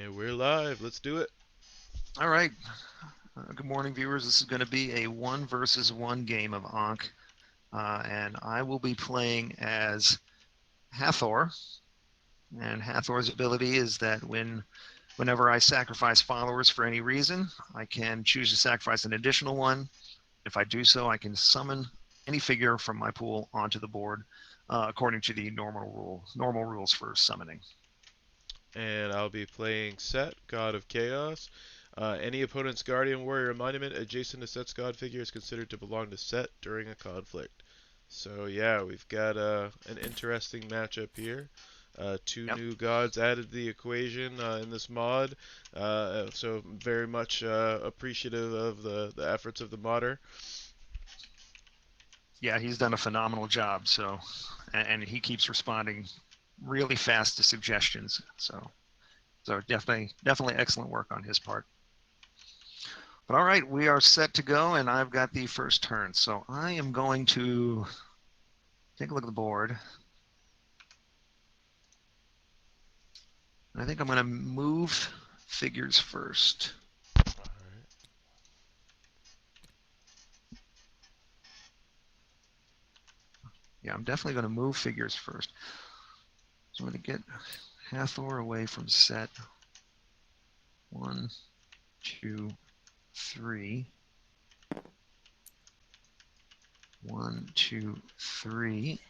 And we're live. Let's do it. All right. Good morning, viewers. This is going to be a 1 versus 1 game of Ankh, and I will be playing as Hathor. And Hathor's ability is that whenever I sacrifice followers for any reason, I can choose to sacrifice an additional one. If I do so, I can summon any figure from my pool onto the board, according to the normal rules for summoning. And I'll be playing Set, God of Chaos. Any opponent's Guardian Warrior monument adjacent to Set's God figure is considered to belong to Set during a conflict. So yeah, we've got an interesting matchup here. Two Yep. new gods added to the equation in this mod. So very much appreciative of the efforts of the modder. Yeah, he's done a phenomenal job. And he keeps responding really fast to suggestions. So definitely excellent work on his part. But all right, we are set to go, and I've got the first turn. So I am going to take a look at the board. I think I'm going to move figures first. Alright. Yeah, I'm definitely going to move figures first. So I'm going to get Hathor away from set. 1, 2, 3. 1, 2, 3.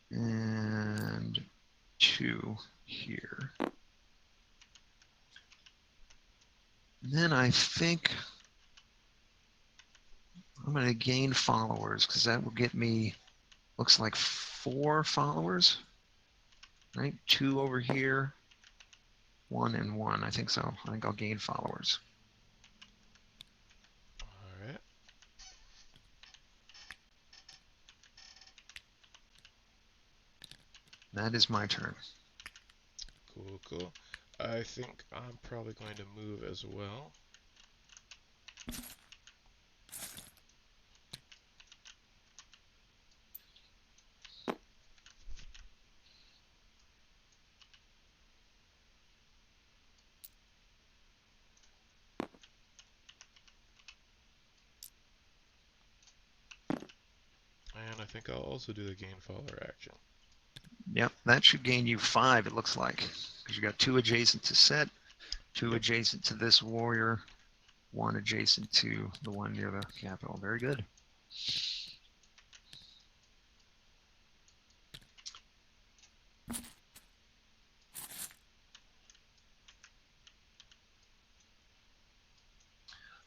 And 2 here. And then I think I'm going to gain followers because that will get me, looks like 4 followers, right? 2 over here, 1 and 1. I think so. I think I'll gain followers. Alright. That is my turn. Cool, cool. I think I'm probably going to move as well. And I think I'll also do the gain follower action. Yep, that should gain you 5, it looks like, because you got 2 adjacent to set, 2 Yep. adjacent to this warrior, 1 adjacent to the one near the capital. Very good.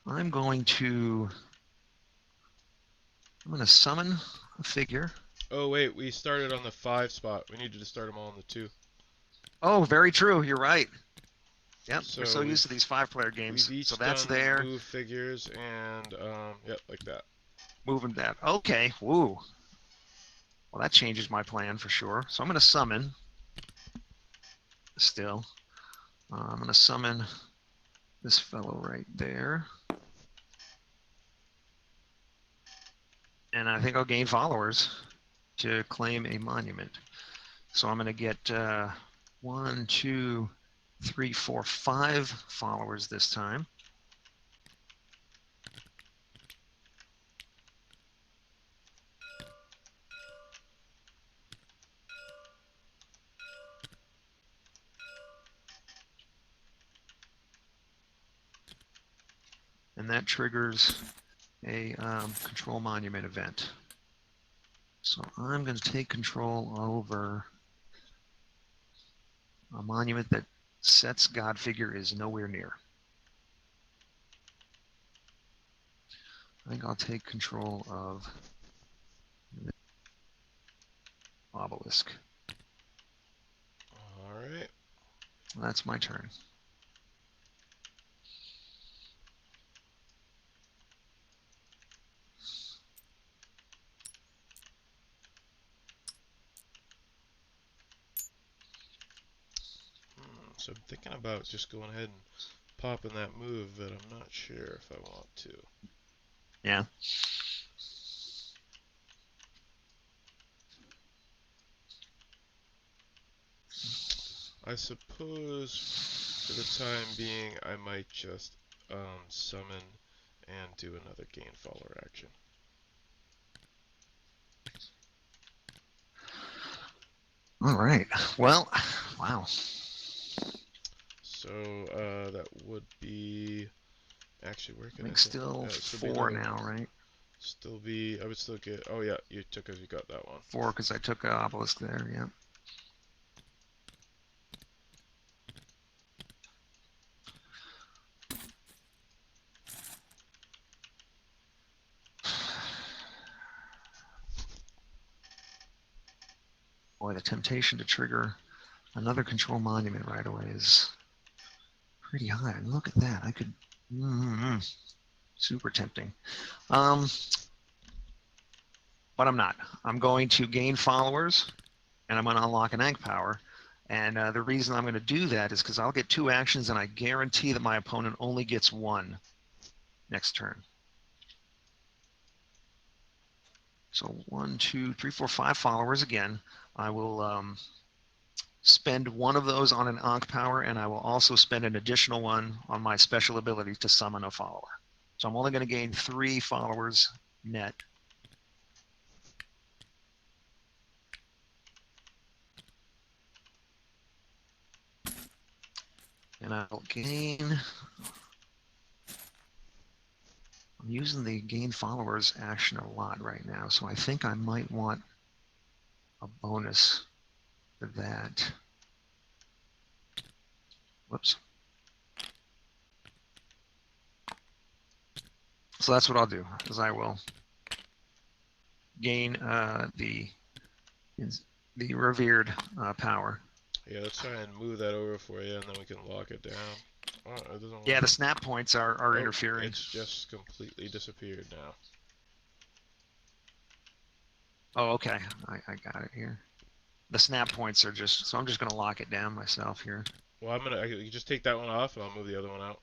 I'm going to summon a figure. Oh wait, we started on the 5 spot. We needed to start them all on the 2. Oh, very true. You're right. Yep, we're so So used to these 5-player we've games. So each that's done there. move figures and yep, like that. Moving that. Okay. Woo. Well, that changes my plan for sure. So I'm going to summon still. I'm going to summon this fellow right there. And I think I'll gain followers to claim a monument. So I'm going to get 1, 2, 3, 4, 5 followers this time. And that triggers a control monument event. So I'm going to take control over a monument that Set's God figure is nowhere near. I think I'll take control of the obelisk. Alright. That's my turn. So I'm thinking about just going ahead and popping that move, but I'm not sure if I want to. Yeah. I suppose for the time being, I might just summon and do another gain follower action. All right. Well, wow. So that would be actually where I can I think send? still It'd still be 4 another. now, right? Still be. I would still get. Oh yeah, you took as you got that one. 4 because I took an obelisk there. Yeah. Boy, the temptation to trigger another control monument right away is pretty high. And look at that. I could. Super tempting. But I'm not. I'm going to gain followers, and I'm going to unlock an Ankh power. And the reason I'm going to do that is because I'll get 2 actions, and I guarantee that my opponent only gets 1 next turn. So 1, 2, 3, 4, 5 followers again. I will spend 1 of those on an Ankh power, and I will also spend an additional 1 on my special ability to summon a follower. So I'm only going to gain 3 followers net. And I'll gain. I'm using the gain followers action a lot right now, so I think I might want a bonus for that. Whoops. So that's what I'll do, is I will gain the revered power. Yeah, let's try and move that over for you, and then we can lock it down. Oh, it doesn't Yeah, want the to. snap points are Oh, interfering. it's just completely disappeared now. Oh, okay. I got it here. The snap points are just, so I'm just going to lock it down myself here. Well, you just take that one off, and I'll move the other one out.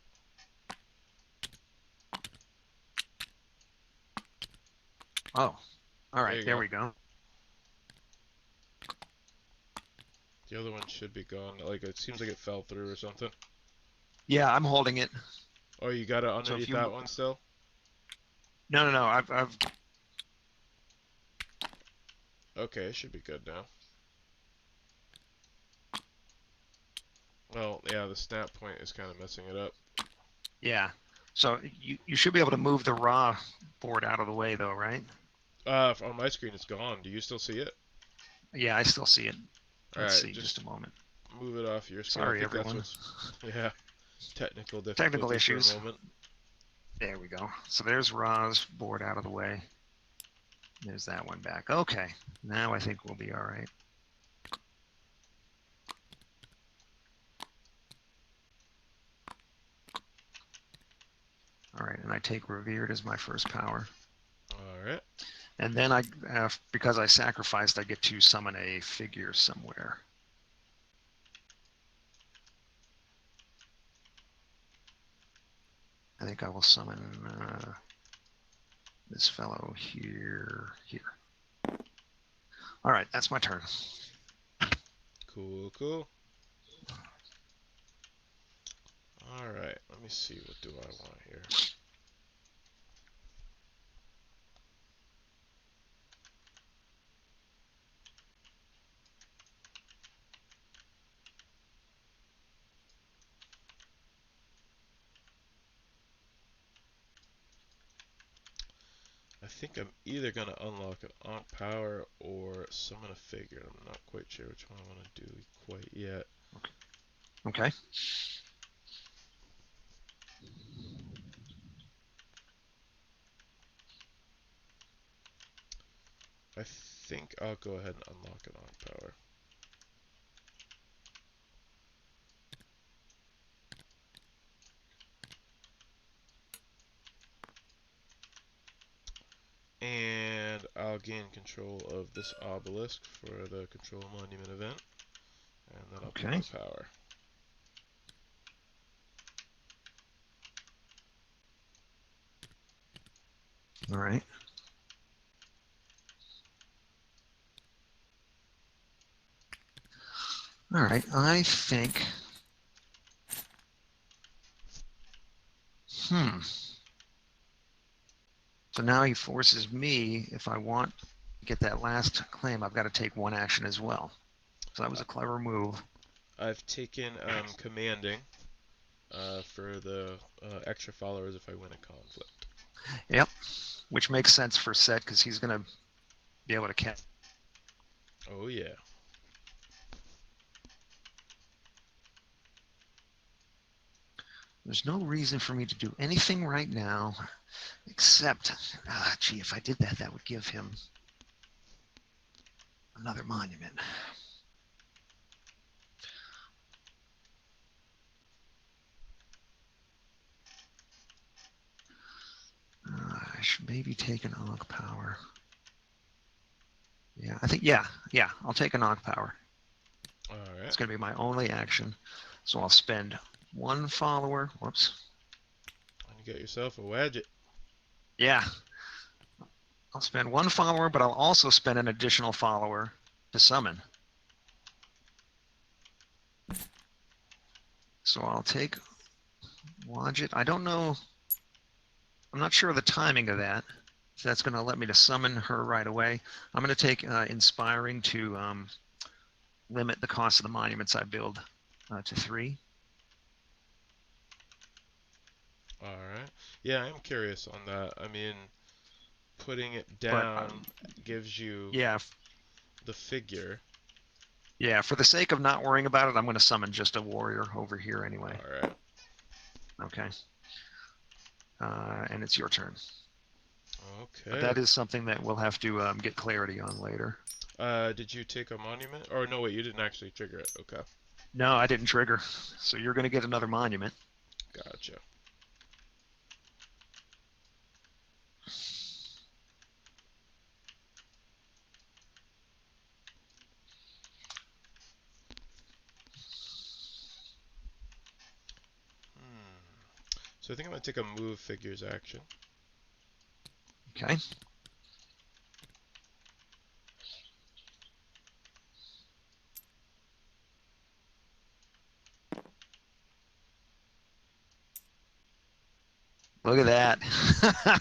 Oh, all There right. you There go. we go. The other one should be gone. Like it seems like it fell through or something. Yeah, I'm holding it. Oh, you got it So if underneath that you, one still? no. I've Okay, it should be good now. Well, yeah, the snap point is kind of messing it up. Yeah. So you should be able to move the raw board out of the way, though, right? On my screen it's gone. Do you still see it? Yeah, I still see it. All Let's right, see, just just a moment. move it off your screen. I Sorry, think that's everyone. what's, yeah, technical Technical difficulties for a issues. moment. There we go. So there's Ra's board out of the way. There's that one back. Okay, now I think we'll be all right. All right, and I take Revered as my first power. All right. And then because I sacrificed, I get to summon a figure somewhere. I think I will summon this fellow here. All right, that's my turn. Cool, cool. All right, let me see. What do I want here? I think I'm either going to unlock an Ankh power or summon a figure. I'm not quite sure which one I want to do quite yet. Okay. I think I'll go ahead and unlock an Ankh power. And I'll gain control of this obelisk for the control monument event. And then I'll put Okay. my power. All right. All right, I think. So now he forces me, if I want to get that last claim, I've got to take one action as well. So that was a clever move. I've taken commanding for the extra followers if I win a conflict. Yep, which makes sense for Set because he's going to be able to catch. Oh yeah. There's no reason for me to do anything right now except, gee, if I did that, that would give him another monument. I should maybe take an Ankh power. Yeah, I think, yeah, I'll take an Ankh power. All right. It's going to be my only action. So I'll spend one follower. Whoops. And you get yourself a Wadget. Yeah, I'll spend one follower, but I'll also spend an additional follower to summon. So I'll take Wadjet. I don't know. I'm not sure of the timing of that. So that's going to let me to summon her right away. I'm going to take Inspiring to limit the cost of the monuments I build to 3. All right. Yeah, I'm curious on that. I mean, putting it But down gives you yeah, the figure. yeah. For the sake of not worrying about it, I'm going to summon just a warrior over here anyway. All right. Okay. And it's your turn. But Okay. that is something that we'll have to get clarity on later. Did you take a monument? Or no, wait, you didn't actually trigger it. Okay. No, I didn't trigger. So you're going to get another monument. Gotcha. So I think I'm gonna take a move figures action. Okay. Look at that.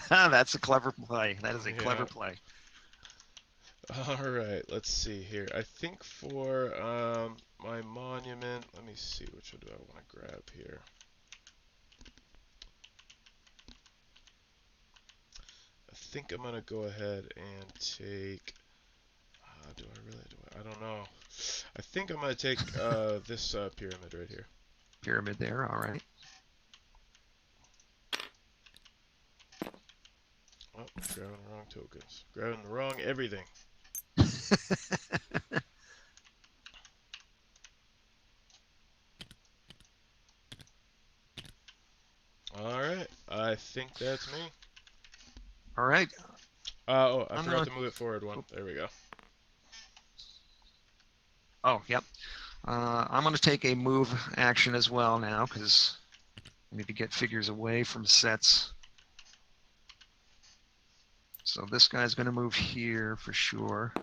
That's a clever play. That is a clever Yeah. play. All right. Let's see here. I think for my monument, let me see which one do I want to grab here. I think I'm gonna go ahead and take. Do I really? Do I? I don't know. I think I'm gonna take this pyramid right here. Pyramid there. All right. Oh, grabbing the wrong tokens. Grabbing the wrong everything. All right. I think that's me. All right. Oh, I I'm forgot going to move it forward one. to. There we go. Oh, yep. I'm going to take a move action as well now because I need to get figures away from Sets. So this guy's going to move here for sure.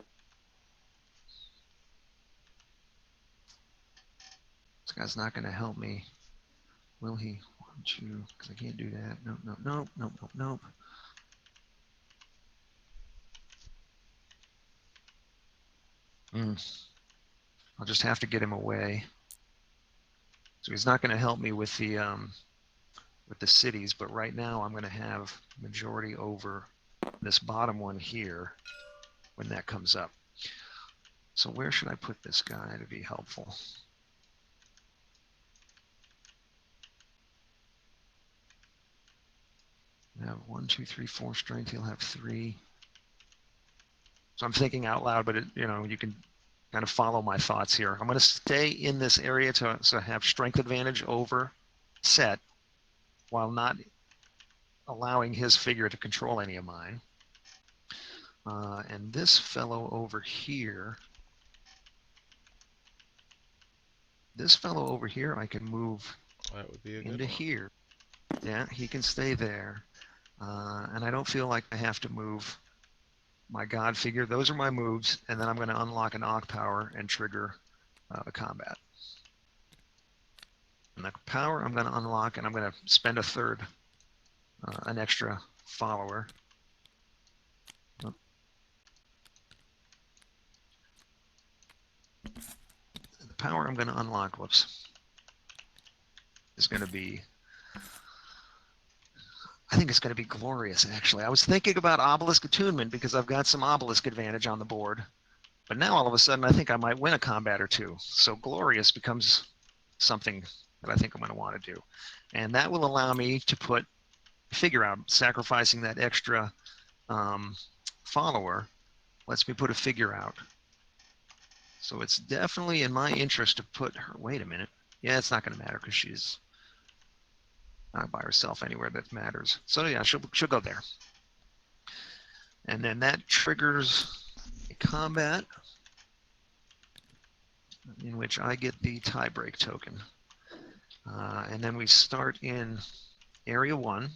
This guy's not going to help me. Will he? One, two, because I can't do that. Nope, nope, nope, nope, nope, nope. I'll just have to get him away. So he's not going to help me with the cities, but right now I'm going to have majority over this bottom one here when that comes up. So where should I put this guy to be helpful? I have 1, 2, 3, 4 strength. He'll have 3. So I'm thinking out loud, but you can kind of follow my thoughts here. I'm going to stay in this area to have strength advantage over Set while not allowing his figure to control any of mine. And this fellow over here, I can move That would be a good into one. here. Yeah, he can stay there. And I don't feel like I have to move my God figure. Those are my moves, and then I'm going to unlock an Ankh power and trigger the combat. And the power I'm going to unlock, and I'm going to spend a third, an extra follower. Oh. The power I'm going to unlock, whoops, is going to be, I think it's going to be glorious, actually. I was thinking about obelisk attunement because I've got some obelisk advantage on the board. But now all of a sudden I think I might win a combat or two. So glorious becomes something that I think I'm going to want to do. And that will allow me to put figure out, sacrificing that extra follower lets me put a figure out. So it's definitely in my interest to put her, wait a minute. Yeah, it's not going to matter because she's not by herself anywhere that matters. So yeah, she'll go there. And then that triggers a combat in which I get the tiebreak token. And then we start in area 1,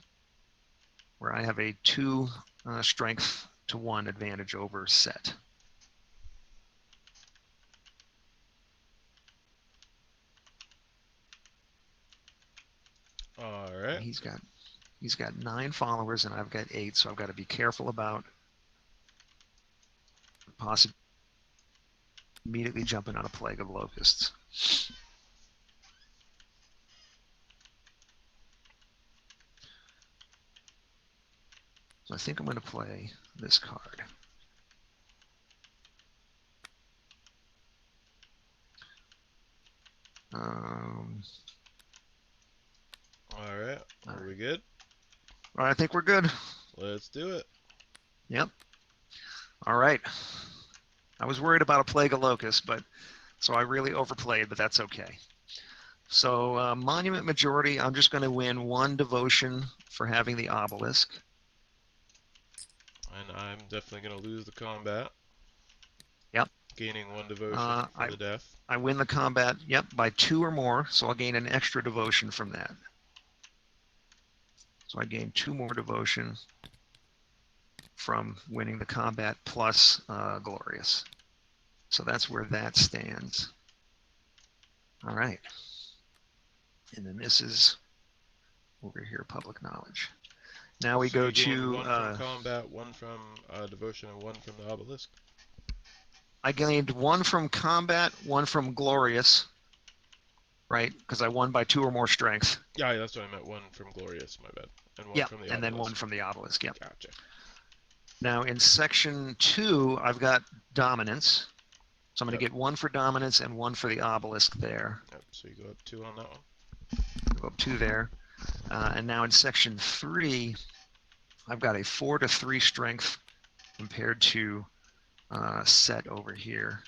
where I have a 2 strength to 1 advantage over set. All right. He's got 9 followers and I've got 8, so I've got to be careful about possibly immediately jumping on a plague of locusts. So I think I'm going to play this card. All right. Are we good? I think we're good. Let's do it. Yep. All right. I was worried about a plague of locusts, but so I really overplayed, but that's okay. So monument majority, I'm just going to win 1 devotion for having the obelisk. And I'm definitely going to lose the combat. Yep. Gaining 1 devotion for the death. I win the combat, yep, by 2 or more, so I'll gain an extra devotion from that. So I gain 2 more devotion from winning the combat plus glorious. So that's where that stands. All right. And then this is over here, public knowledge. Now we go to 1 from combat, 1 from devotion, and 1 from the obelisk. I gained 1 from combat, 1 from glorious, right? Because I won by 2 or more strength. Yeah, that's what I meant. 1 from glorious, my bad, and 1 from the obelisk. And then 1 from the obelisk. Yep. Gotcha. Now in section 2, I've got dominance. So I'm going to get 1 for dominance and 1 for the obelisk there. Yep. So you go up 2 on that one. Go up 2 there. And now in section 3, I've got a 4 to 3 strength compared to set over here.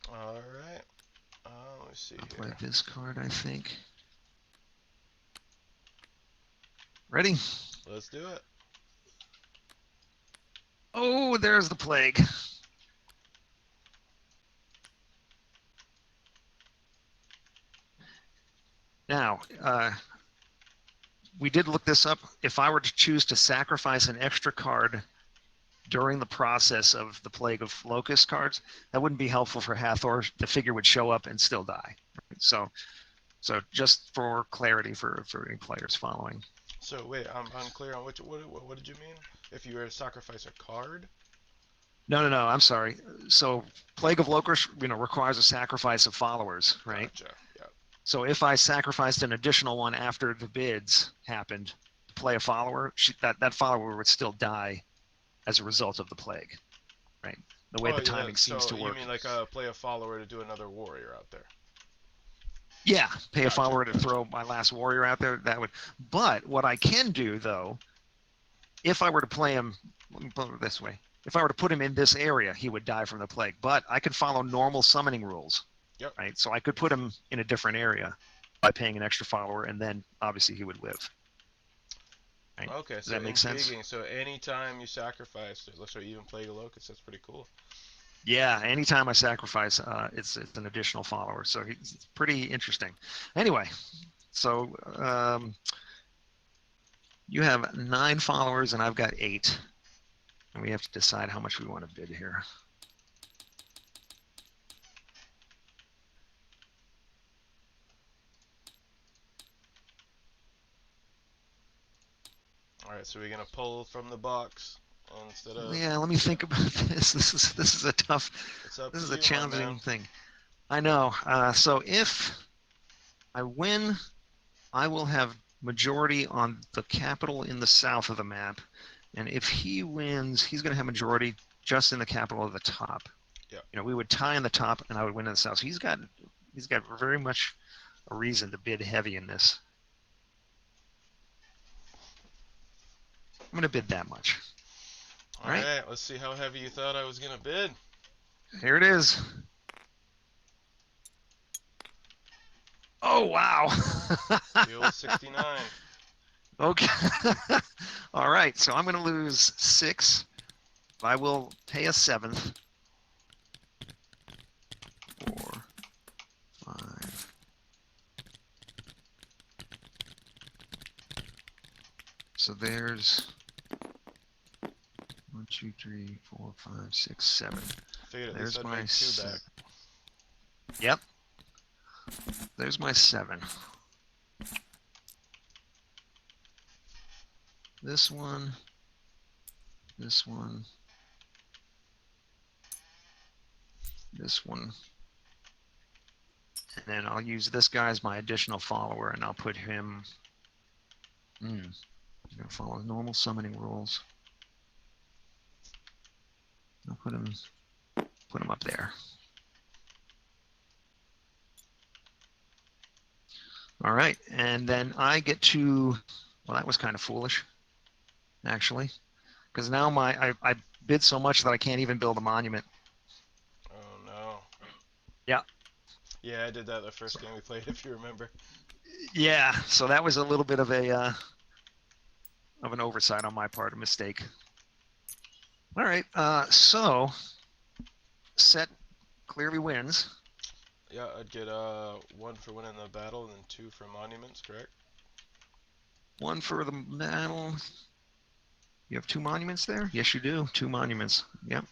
All right. Let's see. I'll play this card, I think. Ready? Let's do it. Oh, there's the plague. Now, we did look this up. If I were to choose to sacrifice an extra card during the process of the Plague of Locust cards, that wouldn't be helpful for Hathor. The figure would show up and still die. Right? So just for clarity for any players following. So wait, I'm unclear on what did you mean? If you were to sacrifice a card? No, I'm sorry. So Plague of Locust, requires a sacrifice of followers, right? Gotcha. Yeah. So if I sacrificed an additional one after the bids happened to play a follower, that follower would still die as a result of the plague, right? The way the timing seems to work. You mean like play a follower to do another warrior out there? Yeah, pay a follower to throw my last warrior out there. That would. But what I can do though, if I were to play him, let me put it this way: if I were to put him in this area, he would die from the plague. But I could follow normal summoning rules. Yep. Right. So I could put him in a different area by paying an extra follower, and then obviously he would live. Right? Okay, Does so that make sense? So anytime you sacrifice, let's say even Plague of Locusts, that's pretty cool. Yeah, anytime I sacrifice, it's an additional follower, so it's pretty interesting. Anyway, so You have 9 followers, and I've got 8. And we have to decide how much we want to bid here. All right, so we're gonna pull from the box instead of. Yeah, let me think about this. This is a tough. It's up This to is a you, my man. challenging thing. I know. So if I win, I will have majority on the capital in the south of the map, and if he wins, he's going to have majority just in the capital of the top. Yeah. We would tie in the top, and I would win in the south. So he's got very much a reason to bid heavy in this. I'm going to bid that much. All All right, right, let's see how heavy you thought I was gonna bid. here it is. Oh wow. The old 69. Okay. All right, so I'm going to lose 6. I will pay a 7th. 4, 5. So there's 1, 2, 3, 4, 5, 6, 7. Figured at least There's I'd my make 2 back. Yep. There's my 7. This one. This one. This one. And then I'll use this guy as my additional follower, and I'll put him. I'm gonna follow normal summoning rules. I'll put him up there. All right, and then I get to. Well, that was kind of foolish, actually, because now I bid so much that I can't even build a monument. Oh no. Yeah. Yeah, I did that the first So, game we played, if you remember. yeah. So that was a little bit of an oversight on my part, a mistake. All right. So Set clearly wins. Yeah, I'd get 1 for winning the battle and then 2 for monuments, correct? 1 for the battle. You have 2 monuments there? Yes, you do. 2 monuments. Yep.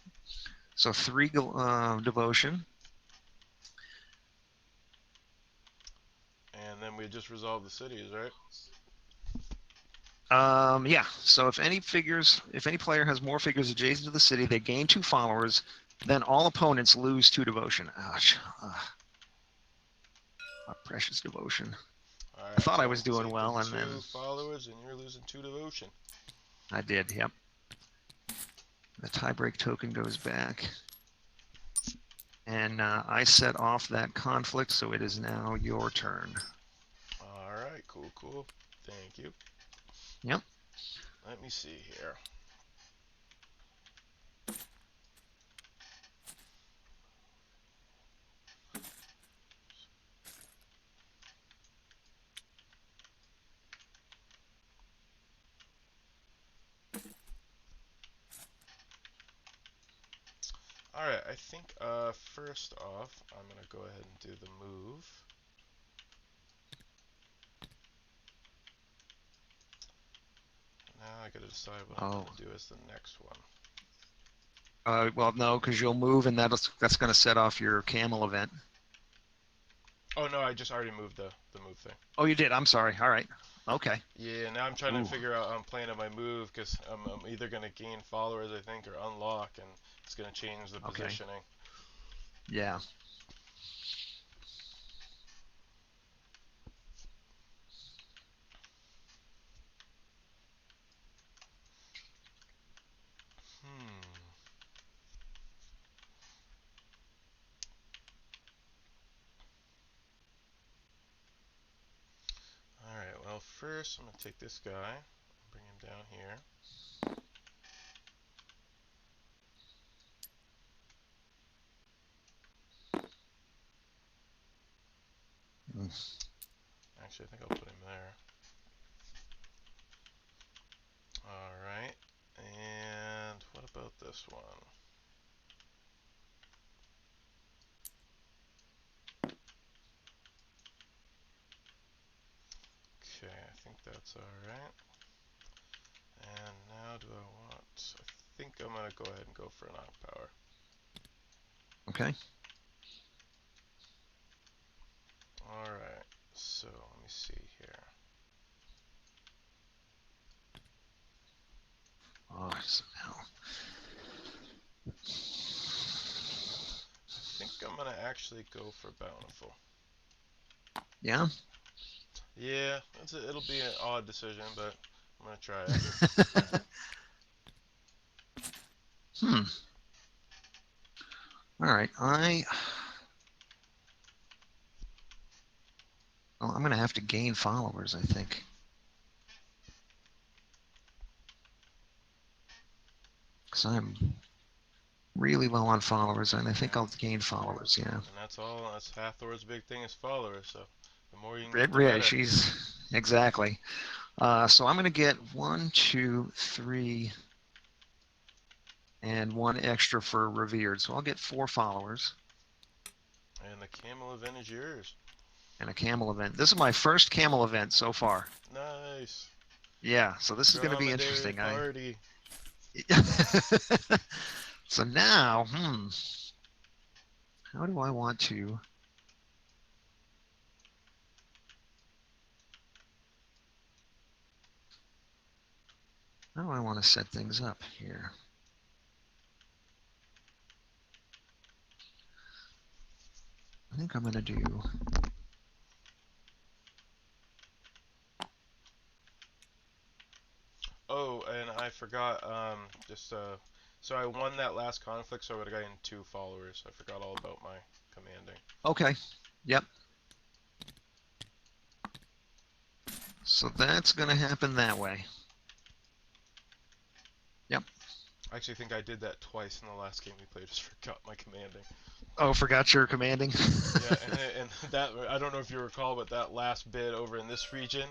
So 3 devotion. And then we just resolve the cities, right? Yeah. So if any player has more figures adjacent to the city, they gain 2 followers. Then all opponents lose 2 devotion. Ouch. Our precious devotion. I Alright, thought I so was doing take the well, and then 2 followers and you're losing 2 devotion. I did. Yep. The tiebreak token goes back. And I set off that conflict, so it is now your turn. Alright, cool. Thank you. Yep. Let me see here. Alright, I think first off, I'm going to go ahead and do the move. Now I got to decide what I'm going to do as the next one. Well, no, because you'll move, and that's going to set off your camel event. Oh no, I just already moved the move thing. Oh, you did. I'm sorry. All right. Okay. Yeah, now I'm trying Ooh. to figure out I'm playing on my move because I'm either going to gain followers, I think, or unlock, and it's going to change the Okay. positioning. Yeah. Alright, well first I'm going to take this guy and bring him down here. Actually, I think I'll put him there. Alright, and what about this one? Okay, I think that's alright. And now do I want... I think I'm going to go ahead and go for an Ankh power. Okay. Alright, so let me see here. Oh, hell. I think I'm going to actually go for Bountiful. Yeah? Yeah, it'll be an odd decision, but I'm going to try it. Hmm. All right. Well, I'm going to have to gain followers, I think. Because I'm really low on followers, and I think Yeah. I'll gain followers, yeah. And that's all. That's Hathor's big thing is followers, so the more you can get, the Yeah, better. she's exactly. So I'm going to get 1, 2, 3, and 1 extra for revered. So I'll get 4 followers. And the camel event is yours. And a camel event. This is my first camel event so far. Nice. Yeah, so this is going to be Dromedary interesting. party. So now, how do I want to? How do I want to set things up here? I think I'm going to do. Oh, and I forgot. So I won that last conflict, so I would have gotten 2 followers. I forgot all about my commanding. Okay. Yep. So that's going to happen that way. Yep. I actually think I did that twice in the last game we played. Just forgot my commanding. Oh, forgot your commanding. Yeah, and that I don't know if you recall, but that last bid over in this region,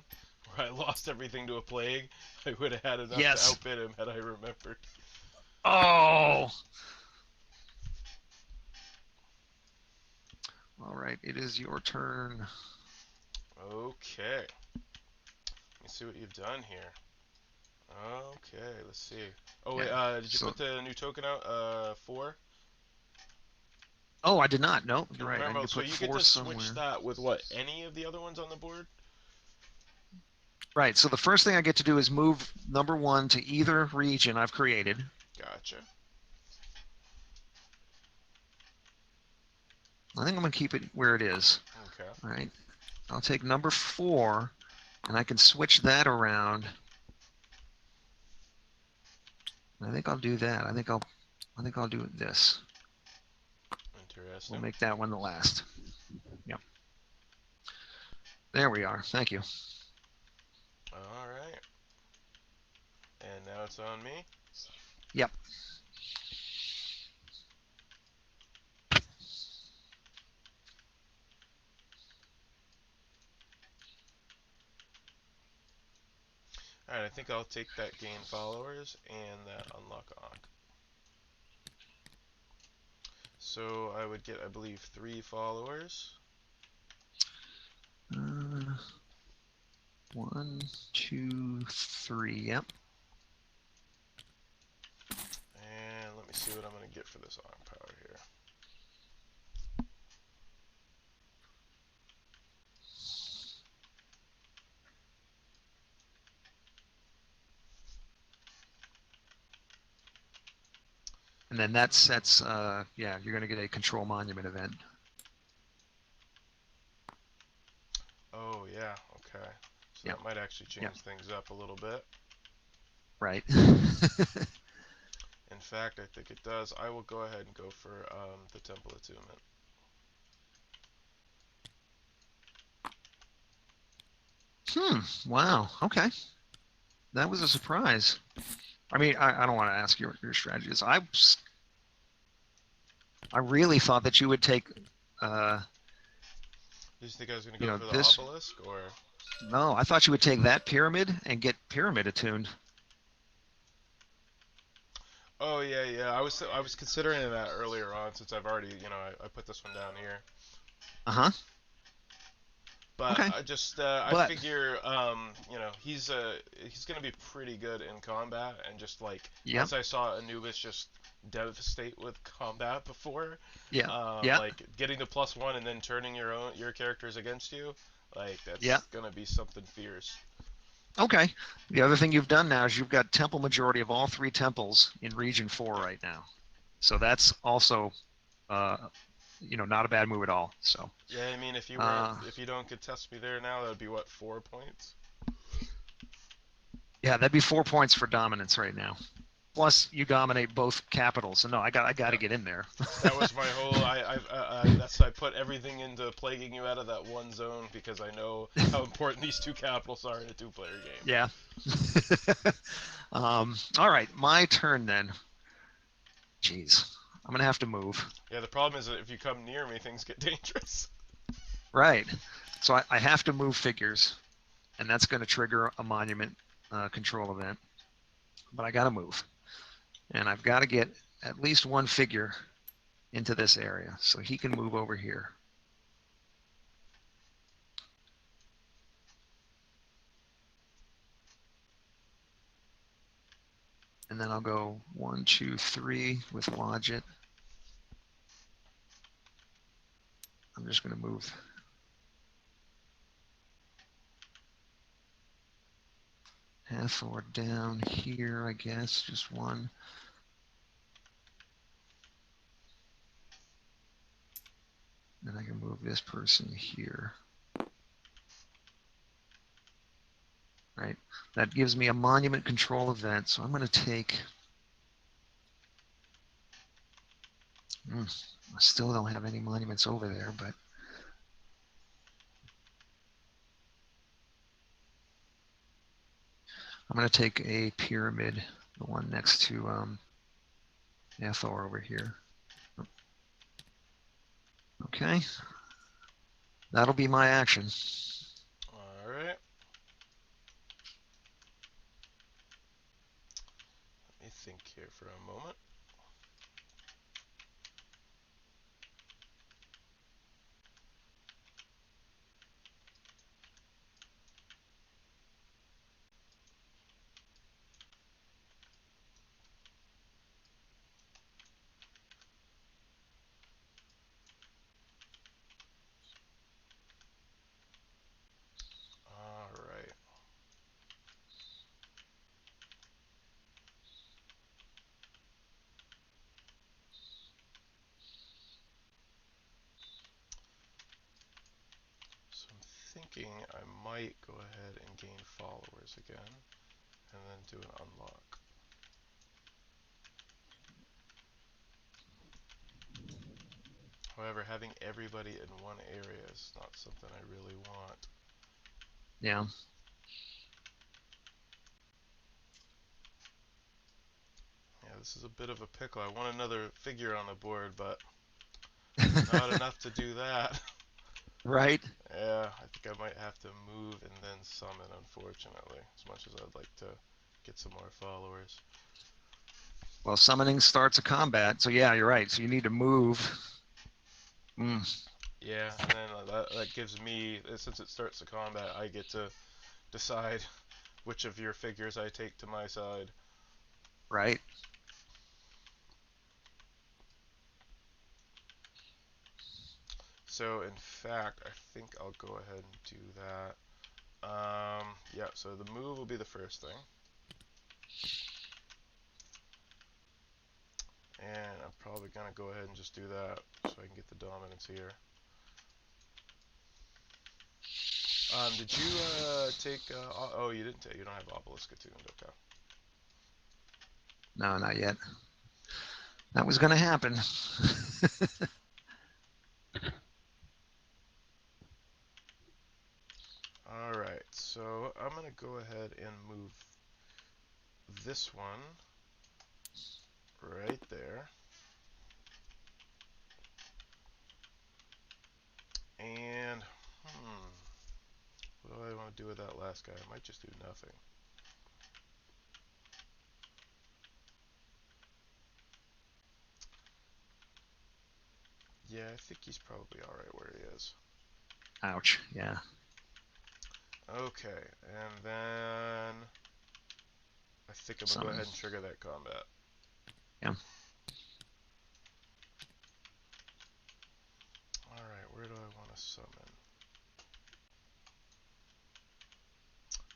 where I lost everything to a plague, I would have had enough to Yes. outbid him had I remembered. Oh. All right. It is your turn. Okay. Let me see what you've done here. Okay, let's see. Oh wait, Yeah. did you So. put the new token out? 4? Oh, I did not. No, you're And right. I need remember, to so put you get 4 to switch somewhere. that with what? Any of the other ones on the board? Right. So the first thing I get to do is move number 1 to either region I've created. Gotcha. I think I'm going to keep it where it is. Okay. All right. I'll take number 4, and I can switch that around. I think I'll do that. I think I'll do this. We'll Interesting. make that one the last. Yep. There we are. Thank you. All right. And now it's on me. Yep. Alright, I think I'll take that gain followers and that unlock Ankh. So I would get, I believe, 3 followers. 1, 2, 3. Yep. And let me see what I'm going to get for this Ankh power here. And then that sets. Yeah, you're going to get a control monument event. Oh, yeah, okay. So Yep. that might actually Yep. change things up a little bit. Right. In fact, I think it does. I will go ahead and go for the Temple Attunement. Wow. Okay. That was a surprise. I mean, I don't want to ask your strategies. I really thought that you would take. Did you think I was going to go for the This. Obelisk, or? No, I thought you would take that pyramid and get pyramid attuned. Oh, yeah, yeah. I was considering that earlier on since I've already, I put this one down here. Uh huh. But Okay. I But figure he's gonna be pretty good in combat, and just like yeah, as I saw Anubis just devastate with combat before, yeah, yeah, like getting the +1 and then turning your characters against you, like yeah. that's gonna be something fierce. Okay. The other thing you've done now is you've got temple majority of all three temples in region 4 right now. So that's also, uh, not a bad move at all. So, Yeah, I mean uh, if you don't contest me there now, that would be what, 4 points? yeah, that'd be 4 points for dominance right now. Plus, you dominate both capitals. So no, I got to Yeah. get in there. That was my whole. I put everything into plaguing you out of that one zone because I know how important these two capitals are in a two-player game. Yeah. All right, my turn then. Jeez, I'm gonna have to move. Yeah, the problem is that if you come near me, things get dangerous. Right. So I have to move figures, and that's going to trigger a monument control event. But I got to move, and I've got to get at least one figure into this area, so he can move over here. And then I'll go 1, 2, 3 with Lodgit. I'm just going to move Hathor down here, I guess, just one. Then I can move this person here. Right? That gives me a monument control event, so I'm going to take. I still don't have any monuments over there, but I'm going to take a pyramid, the one next to Hathor over here. Okay, that'll be my action. All right. Let me think here for a moment. All right. So I'm thinking I might go ahead and gain followers again, and then do an unlock. However, having everybody in one area is not something I really want. Yeah. Yeah, this is a bit of a pickle. I want another figure on the board, but not enough to do that. Right? Yeah, I think I might have to move and then summon, unfortunately, as much as I'd like to get some more followers. Well, summoning starts a combat, so yeah, you're right. So you need to move. Yeah, and then that gives me, since it starts the combat, I get to decide which of your figures I take to my side. Right? So, in fact, I think I'll go ahead and do that. Yeah, so the move will be the first thing. And I'm probably going to go ahead and just do that so I can get the dominance here. Did you take? Oh, you didn't take. You don't have obelisk attuned. Okay. No, not yet. That was going to happen. All right. So I'm gonna go ahead and move this one right there, and what do I want to do with that last guy? I might just do nothing. Yeah, I think he's probably all right where he is. Ouch. Yeah. Okay, and then I think I'm gonna go Summon. ahead and trigger that combat. Yeah. Alright, where do I want to summon?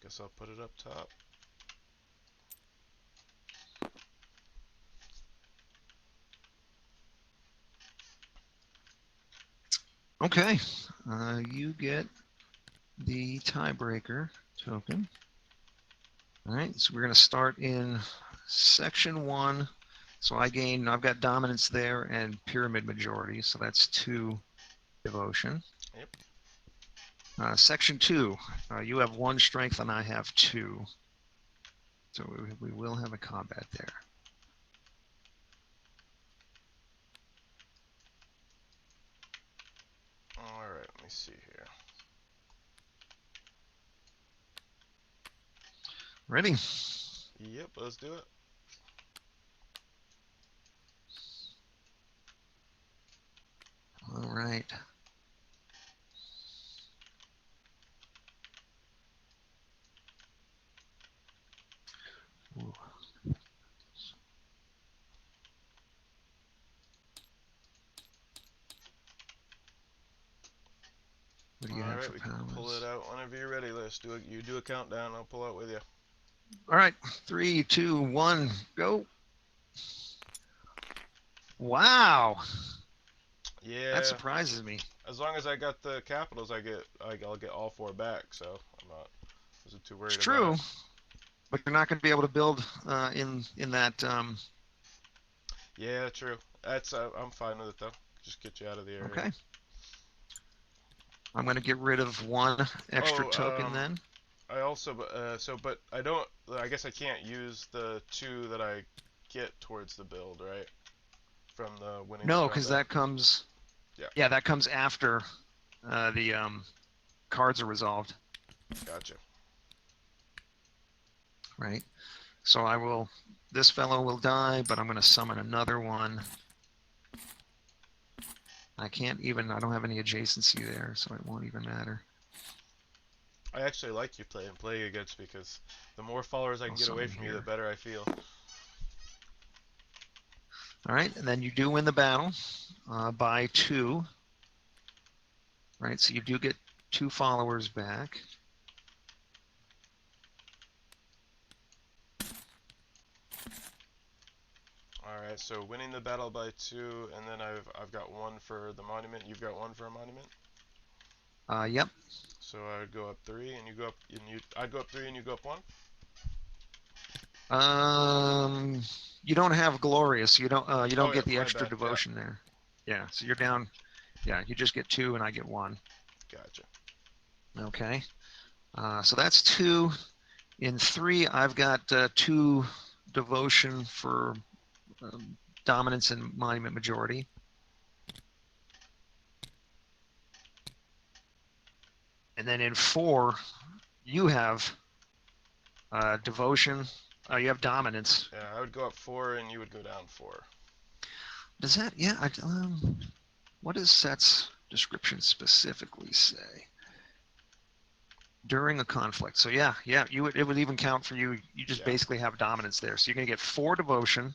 Guess I'll put it up top. Okay. You get the tiebreaker token. All right, so we're going to start in section 1. So I've got dominance there and pyramid majority, so that's 2 devotion. Yep. Section 2, you have 1 strength and I have 2. So we will have a combat there. Alright, let me see here. Ready? Yep, let's do it. All right. Ooh. What do you have for Alright, we can pull it powers? out whenever you're ready. You do a countdown, I'll pull out with you. All right, 3, 2, 1, go. Wow, that Yeah, surprises me. as long as I got the capitals, I'll get all 4 back, so I'm not wasn't too It's worried about it. true, but you're not going to be able to build in that. Yeah, true. That's I'm fine with it though. Just get you out of the area. Okay, I'm going to get rid of 1 extra Oh, token then. I also but I don't. I guess I can't use the 2 that I get towards the build, right? From the winning the No, because combat. that comes. Yeah, Yeah, that comes after the cards are resolved, gotcha. right? So I will. This fellow will die, but I'm going to summon another one. I can't even. I don't have any adjacency there, so it won't even matter. I actually like you playing against because the more followers I can I'll get away summon from you, the here. better I feel. All right, and then you do win the battle by 2. Right, so you do get 2 followers back. All right, so winning the battle by 2, and then I've got 1 for the monument. You've got 1 for a monument. Yep. So I would go up 3, and you go up, and I'd go up 3, and you go up 1. Um, you don't have glorious. You Oh don't yeah, get the my extra bad. Yeah, devotion there. Yeah, so you're down. Yeah, you just get 2 and I get 1. gotcha. Okay. So that's 2. In 3, I've got 2 devotion for dominance and monument majority. And then in 4, you have devotion. You have dominance. Yeah, I would go up 4, and you would go down 4. Does that? Yeah. What does Set's description specifically say? During a conflict. So yeah, it would even count for you. You just Yeah. basically have dominance there. So you're gonna get 4 devotion.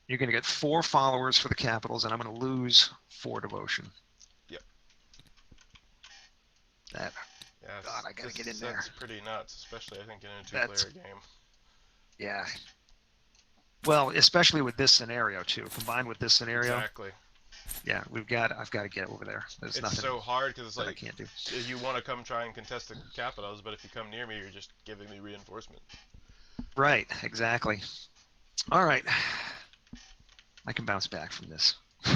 You're gonna get 4 followers for the capitals, and I'm gonna lose 4 devotion. Yep. That God, Yes, I gotta this get in there. set's pretty nuts, especially I think in a That's two-player game. yeah. Well, especially with this scenario too. Combined with this scenario, Exactly. yeah, I've got to get over there. There's It's nothing so hard because it's that I like can't do. you want to come try and contest the capitals, but if you come near me, you're just giving me reinforcement. Right. Exactly. All right. I can bounce back from this. All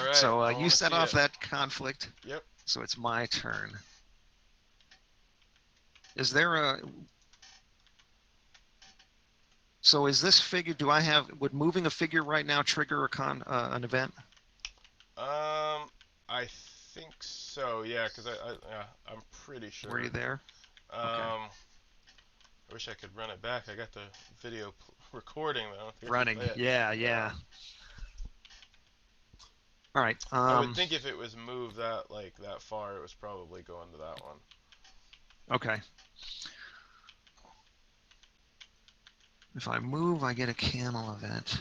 right, So I you want to set see off it. that conflict. Yep. So it's my turn. Is there a So is this figure? Do I have? Would moving a figure right now trigger an event? I think so. Yeah, because yeah, I'm pretty Were you sure. there? Okay. I wish I could run it back. I got the video recording though. I don't think I can Running. play it. Yeah, Yeah. yeah. All right. I would think if it was moved that far, it was probably going to that one. Okay. If I move, I get a camel event.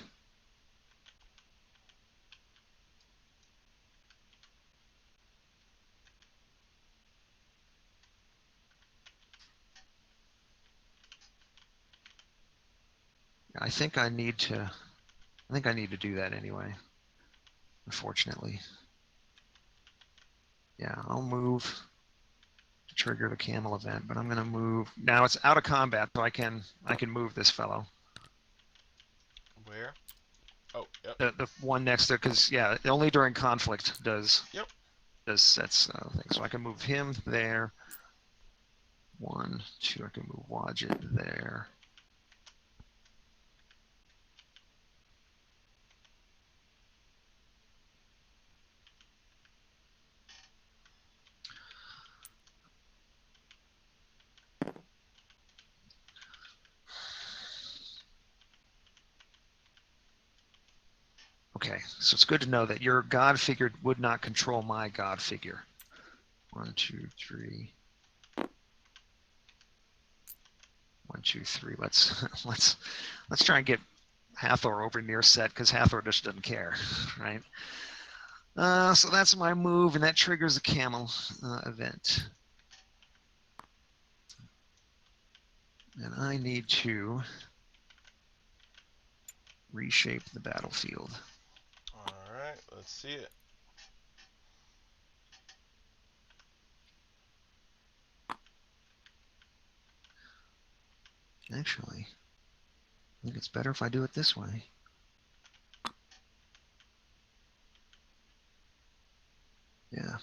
I think I need to do that anyway, unfortunately. Yeah, I'll move to trigger the camel event, but I'm going to move. Now it's out of combat, so I can move this fellow. Where? Oh, yep. The one next to, because yeah, only during conflict does Yep. sets things. So I can move him there. 1, 2. I can move Wadjet there. Okay, so it's good to know that your god figure would not control my god figure. 1, 2, 3. 1, 2, 3. Let's try and get Hathor over near set because Hathor just doesn't care, right? So that's my move, and that triggers the camel event. And I need to reshape the battlefield. All right, let's see it. Actually, I think it's better if I do it this way. Yeah.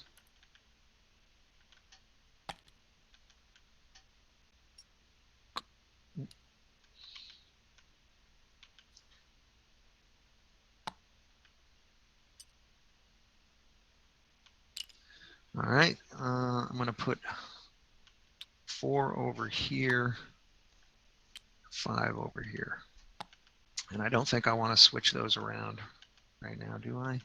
All right. I'm going to put 4 over here, 5 over here. And I don't think I want to switch those around right now, do I?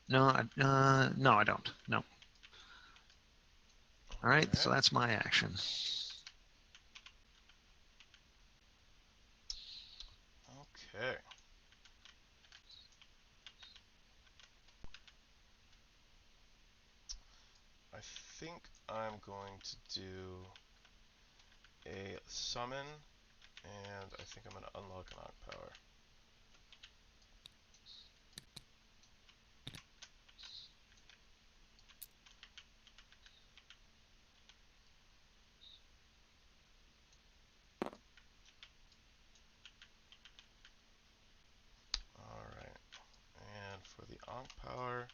No, no, I don't. No. All right, so that's my action. Okay. I think I'm going to do a summon, and I think I'm going to unlock an Ankh power. Alright, and for the Ankh power,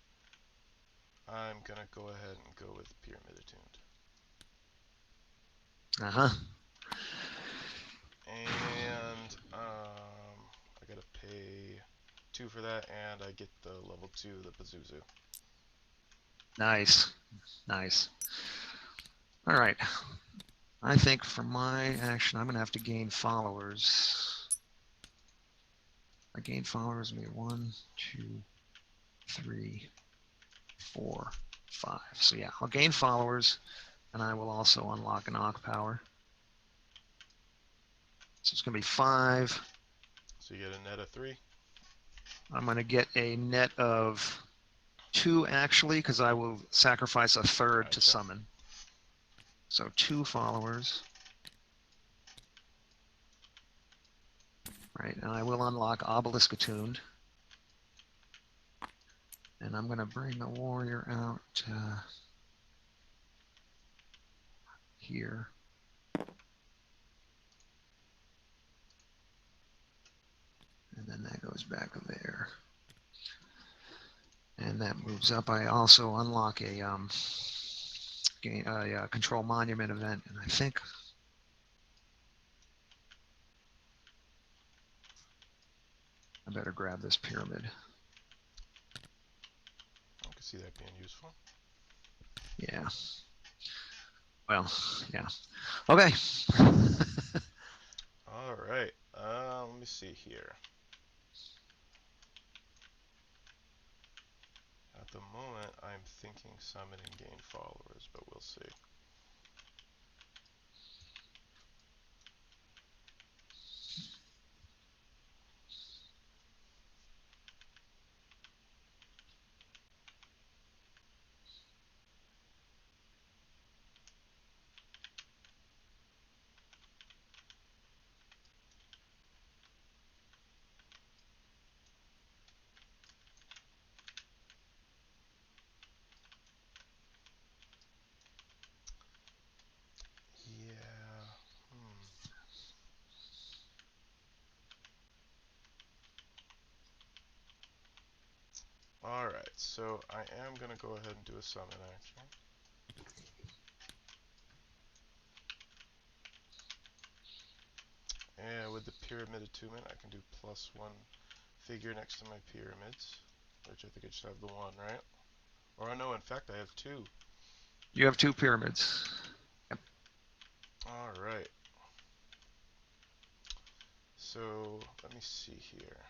I'm going to go ahead and go with Pyramid Attuned. Uh-huh. And I got to pay 2 for that, and I get the level 2, the Pazuzu. Nice. Nice. All right. I think for my action, I'm going to have to gain followers. I gain followers, maybe 1, 2, 3, 4, 5. So yeah, I'll gain followers, and I will also unlock an Ankh power. So it's going to be 5. So you get a net of 3. I'm going to get a net of 2 actually, because I will sacrifice a third to summon. So 2 followers. Right, and I will unlock Obelisk Attuned. And I'm going to bring the warrior out here. And then that goes back there. And that moves up. I also unlock a control monument event, and I think I better grab this pyramid. I can see that being useful. Yeah. Well, yeah. Okay. All right. Let me see here. At the moment, I'm thinking summon and gain followers, but we'll see. Yeah. Alright, so I am going to go ahead and do a summon action. And with the Pyramid Attunement, I can do +1 figure next to my pyramids, which I think I just have the one, right? Or no, in fact, I have two. You have 2 pyramids. Yep. Alright. So, let me see here.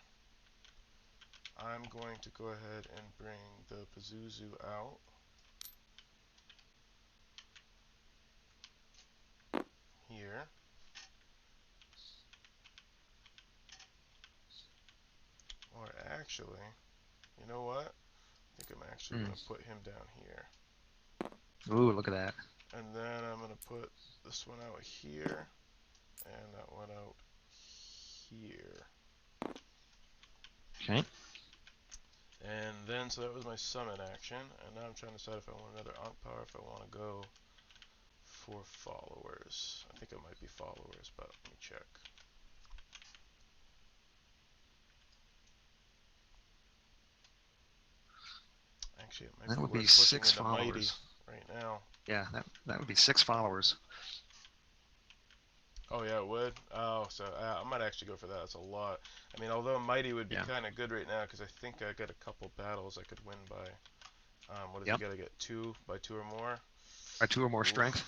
I'm going to go ahead and bring the Pazuzu out. Here. Or actually, you know what? I think I'm actually going to put him down here. Ooh, look at that. And then I'm going to put this one out here, and that one out here. Okay. And then, so that was my summon action, and now I'm trying to decide if I want another Ankh power, if I want to go for followers. I think it might be followers, but let me check. Actually, it might That be would be worth pushing 6 into Mighty followers. right now. Yeah, that would be 6 followers. Oh yeah, it would. Oh, so I might actually go for that. That's a lot. I mean, although Mighty would be Yeah. kind of good right now, because I think I got a couple battles I could win by. What does he Yep. got to get? By two or more? By 2 or more strength.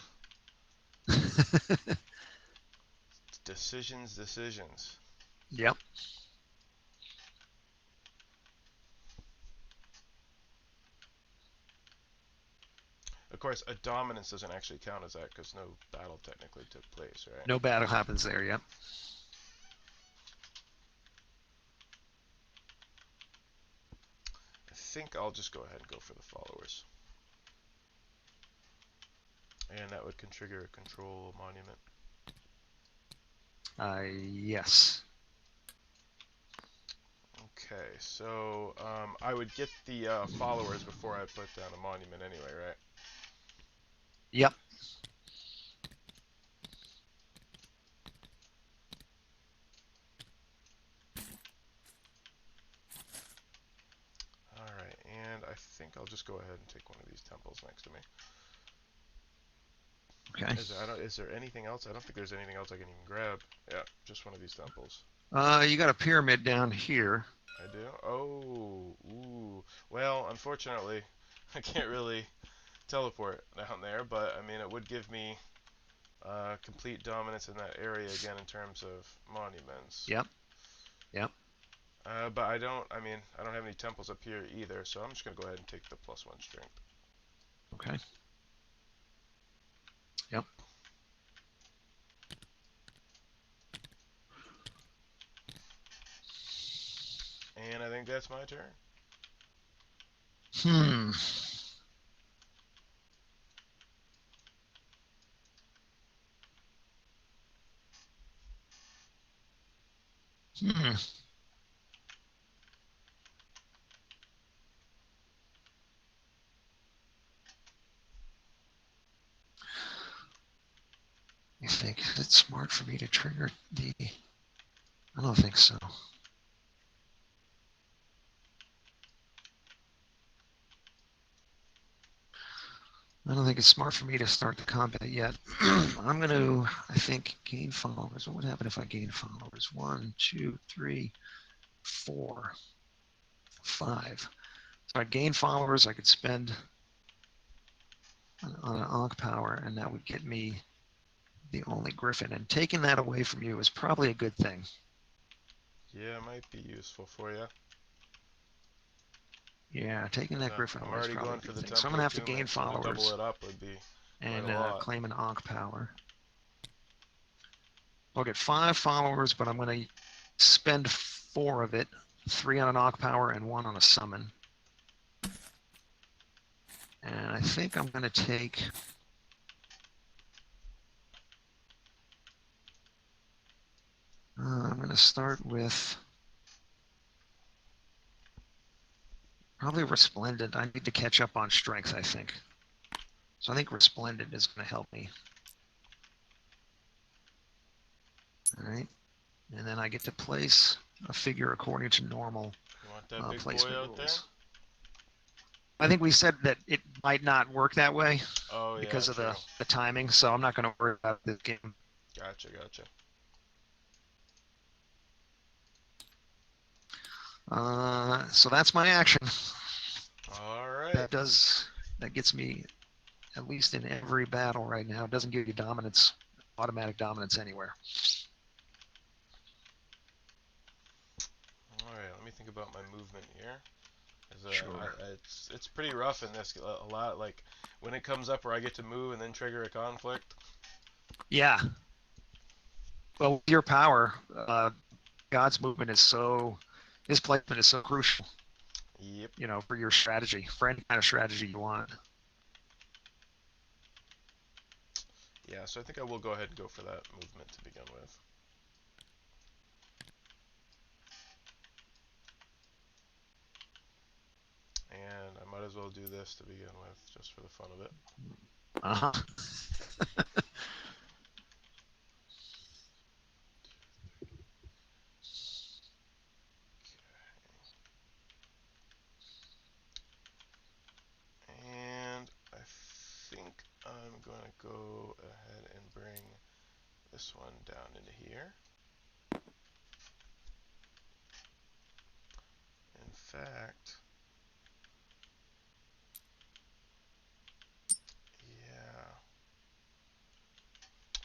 Oof. Decisions. Yep. Of course, a dominance doesn't actually count as that because no battle technically took place, right? No battle happens there. Yep. I think I'll just go ahead and go for the followers. And that would trigger a control monument. Yes. Okay, so I would get the followers before I put down a monument anyway, right? Yep. Alright, and I think I'll just go ahead and take one of these temples next to me. Okay. Is there anything else? I don't think there's anything else I can even grab. Yeah, just one of these temples. You got a pyramid down here. I do? Oh, ooh. Well, unfortunately, I can't really teleport down there, but I mean, it would give me complete dominance in that area again in terms of monuments. Yep. Yep. But I don't have any temples up here either, so I'm just going to go ahead and take the +1 strength. Okay. Yep. And I think that's my turn. Hmm. Hmm. You think it's smart for me to trigger the? I don't think so. I don't think it's smart for me to start the combat yet. I'm going to, I think, gain followers. What would happen if I gain followers? 1, 2, 3, 4, 5. So I gain followers. I could spend on an Ankh power, and that would get me the only Griffin. And taking that away from you is probably a good thing. Yeah, it might be useful for you. Yeah, taking that Griffin I'm away is already probably a going for good the thing. So I'm gonna template have to gain attunement, so to double followers it up would be quite and a lot. claim an Ankh power. I'll get 5 followers, but I'm gonna spend 4 of it, 3 on an Ankh power and 1 on a summon. And I think I'm gonna take. I'm gonna start with probably Resplendent. I need to catch up on strength, I think. So I think Resplendent is going to help me. All right. And then I get to place a figure according to normal You want that big boy placement out there? rules. I think we said that it might not work that way Oh yeah, because of true. the timing, so I'm not going to worry about this game. Gotcha, gotcha. So that's my action. All right. That gets me at least in every battle right now. It doesn't give you dominance, automatic dominance anywhere. All right. Let me think about my movement here. Sure. It's pretty rough in this a lot. Like when it comes up where I get to move and then trigger a conflict. Yeah. Well, with your power, God's movement is his placement is so crucial, Yep. for your strategy, for any kind of strategy you want. Yeah. So I think I will go ahead and go for that movement to begin with. And I might as well do this to begin with, just for the fun of it. Uh-huh. And I think I'm going to go ahead and bring this one down into here. In fact, yeah.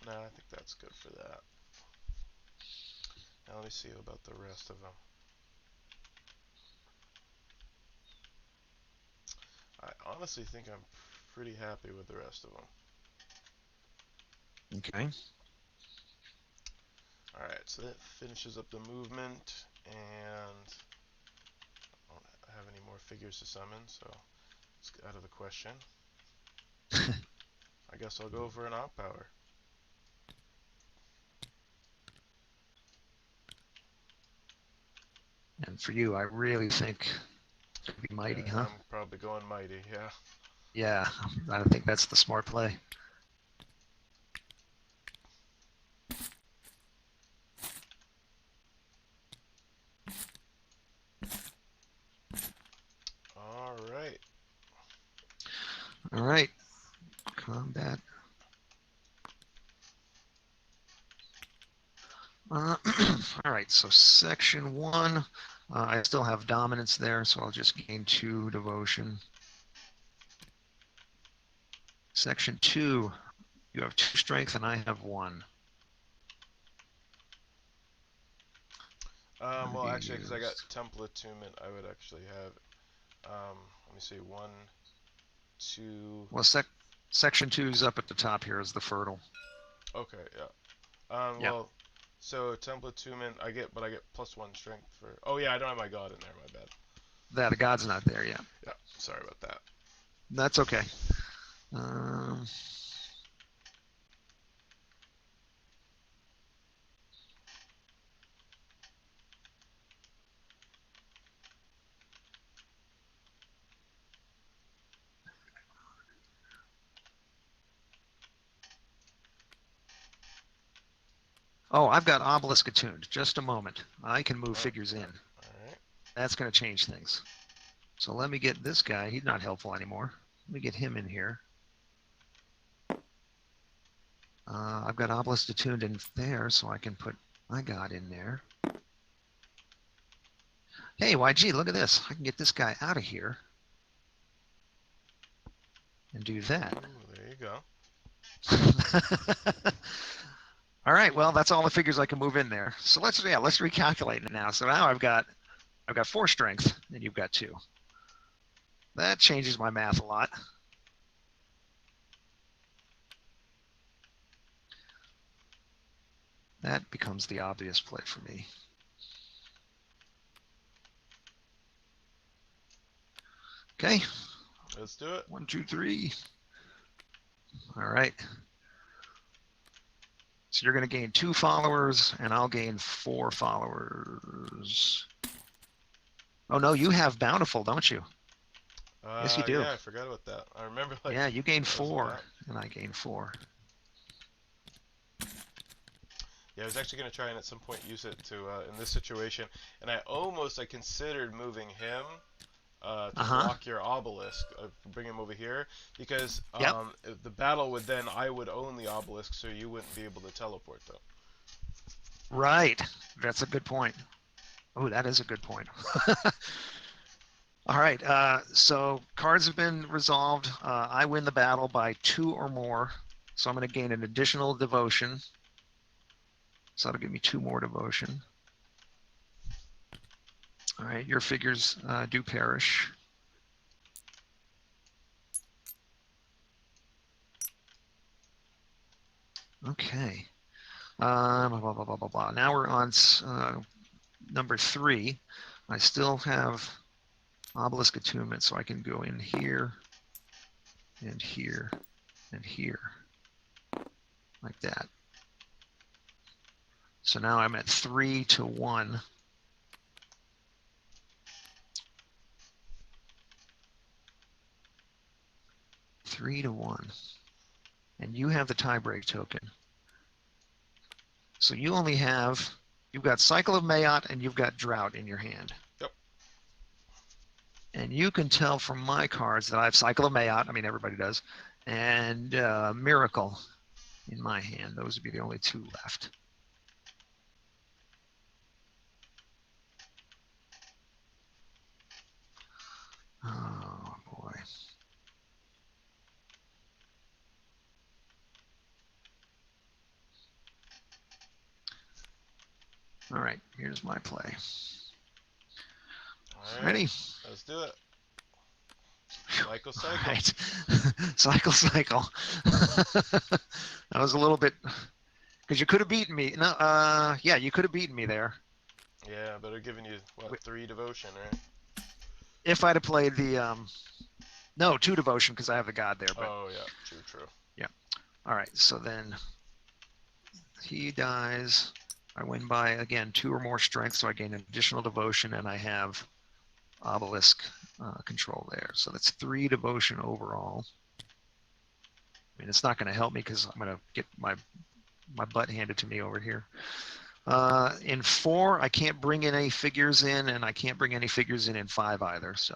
No, I think that's good for that. Now let me see about the rest of them. I honestly think I'm pretty happy with the rest of them. Okay. Alright, so that finishes up the movement, and I don't have any more figures to summon, so it's out of the question. I guess I'll go for an Ankh power. And for you, I really think it'd be mighty, Yeah, huh? I'm probably going mighty, yeah. Yeah, I think that's the smart play. Alright. All right. Combat. All right, so section 1, I still have dominance there, so I'll just gain 2 devotion. Section 2, you have 2 strength and I have 1. What Well, have you actually, because I got used? temple attunement, I would actually have, let me see, 1, 2. Well, section 2 is up at the top here is the fertile. Okay, yeah. Yeah, Well, so temple attunement, but I get +1 strength for. Oh yeah, I don't have my god in there. My bad. the god's not there yet. Yeah, sorry about that. That's okay. Um, oh, I've got obelisk attuned. Just a moment. I can move Oh, figures yeah. in. All right. That's going to change things. So let me get this guy. He's not helpful anymore. Let me get him in here. I've got obelisk attuned in there, so I can put my god in there. Hey, YG, look at this. I can get this guy out of here and do that. Ooh, go. All right, well, that's all the figures I can move in there. So let's recalculate it now. So now I've got 4 strength, and you've got 2. That changes my math a lot. That becomes the obvious play for me. Okay. Let's do it. 1, 2, 3. All right. So you're going to gain 2 followers, and I'll gain 4 followers. Oh, no, you have Bountiful, don't you? Yes, you do. Yeah, I forgot about that. I remember, like, Yeah, you gain that was a 4, lot. and I gain 4. Yeah, I was actually going to try and at some point use it to, in this situation, and I considered moving him to Uh-huh. block your obelisk, bring him over here, because Yep. the battle would then, I would own the obelisk, so you wouldn't be able to teleport, though. Right. That's a good point. Oh, that is a good point. All right. So cards have been resolved. I win the battle by 2 or more. So I'm going to gain an additional devotion. So that'll give me 2 more devotion. All right. Your figures do perish. Okay. Blah, blah, blah, blah, blah, blah. Now we're on number 3. I still have obelisk attunement, so I can go in here and here and here, like that. So now I'm at 3 to 1. And you have the tiebreak token. So you only have, you've got Cycle of Mayot and you've got Drought in your hand. Yep. And you can tell from my cards that I have Cycle of Mayot, I mean everybody does, and Miracle in my hand. Those would be the only 2 left. Oh boy. All right, here's my play. All right. Ready? Let's do it. Cycle, cycle. All right. cycle. That was a little bit, because you could have beaten me. No, yeah, you could have beaten me there. Yeah, but I've given you, what, 3 devotion, right? If I'd have played the, no, 2 devotion, because I have the god there. But Oh, yeah, true. yeah. All right, so then he dies. I win by, again, 2 or more strength, so I gain an additional devotion, and I have obelisk control there. So that's 3 devotion overall. I mean, it's not going to help me because I'm going to get my butt handed to me over here. In 4, I can't bring in any figures in, and I can't bring any figures in 5 either. So,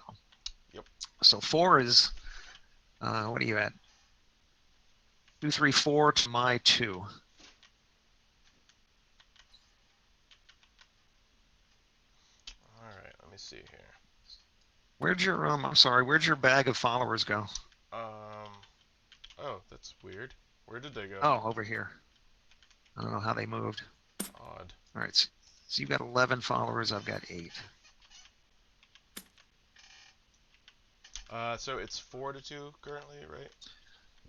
Yep. So 4 is, what are you at? 2, 3, 4 to my 2. All right, let me see here. Where'd your I'm sorry, where'd your bag of followers go? Oh, that's weird. Where did they go? Oh, over here. I don't know how they moved. Odd. All right, so you've got 11 followers. I've got 8. So it's 4 to 2 currently, right?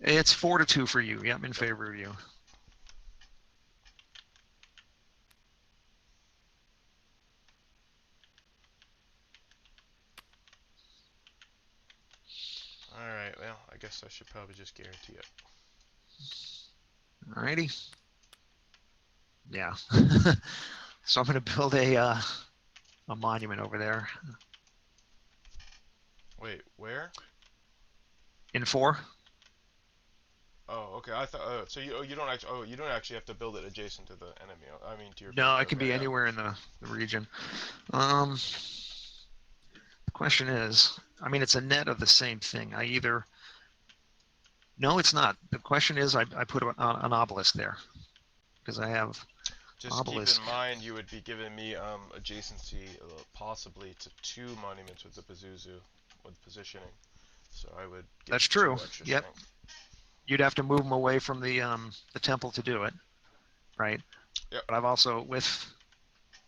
It's 4 to 2 for you. Yeah, I'm in favor of you. Alright, well, I guess I should probably just guarantee it. Alrighty. Yeah. So I'm going to build a monument over there. Wait, where? In 4. Oh, okay. I thought. So you don't actually. Oh, you don't actually have to build it adjacent to the enemy. I mean, to your No, figure. it can Okay, be yeah. anywhere in the region. The question is, I mean, it's a net of the same thing. I either, no, it's not. The question is, I put an obelisk there because I have Just keep in obelisk. mind, you would be giving me adjacency, possibly to 2 monuments with the Pazuzu, with positioning. So I would get That's 2 true. extra Yep. strength. you'd have to move them away from the temple to do it, right? Yep. But I've also with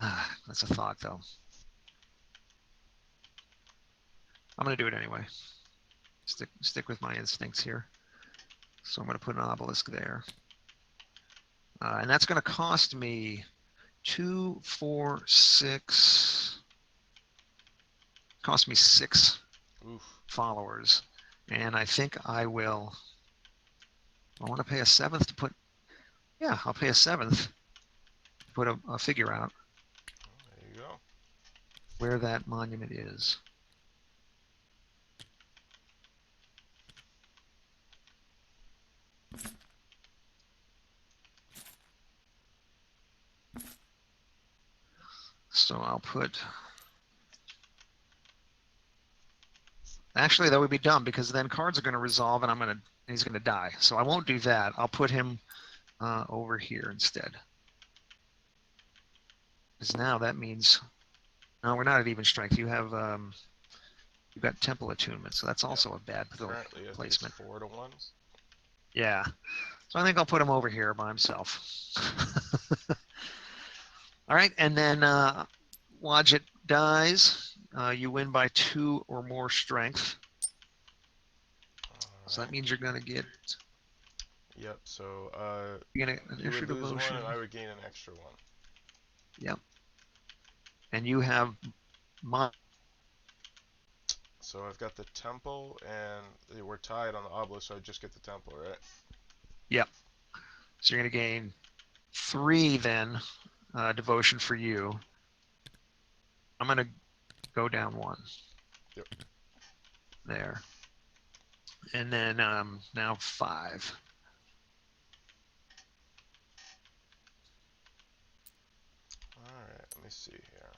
that's a thought though. I'm gonna do it anyway. Stick with my instincts here. So I'm gonna put an obelisk there, and that's gonna cost me 2, 4, 6. Cost me 6 Oof. followers, and I think I will. I want to pay a 7th to put. Yeah, I'll pay a 7th to put a figure out There you go. where that monument is. So I'll put. Actually, that would be dumb because then cards are going to resolve, and he's going to die. So I won't do that. I'll put him over here instead. Because now that means no, we're not at even strength. You've got temple attunement, so that's Yep. also a bad Currently, I think it's placement. 4-1. Yeah. So I think I'll put him over here by himself. All right, and then Wadjet dies. You win by 2 or more strength. So that Alright. means you're going to get Yep, so you get an you extra would lose devotion. 1 and I would gain an extra 1. Yep. And you have So I've got the temple and we're tied on the obelisk, so I just get the temple, right? Yep. So you're going to gain 3 then devotion for you. I'm going to go down 1. Yep. There. And then now 5. Alright, let me see here.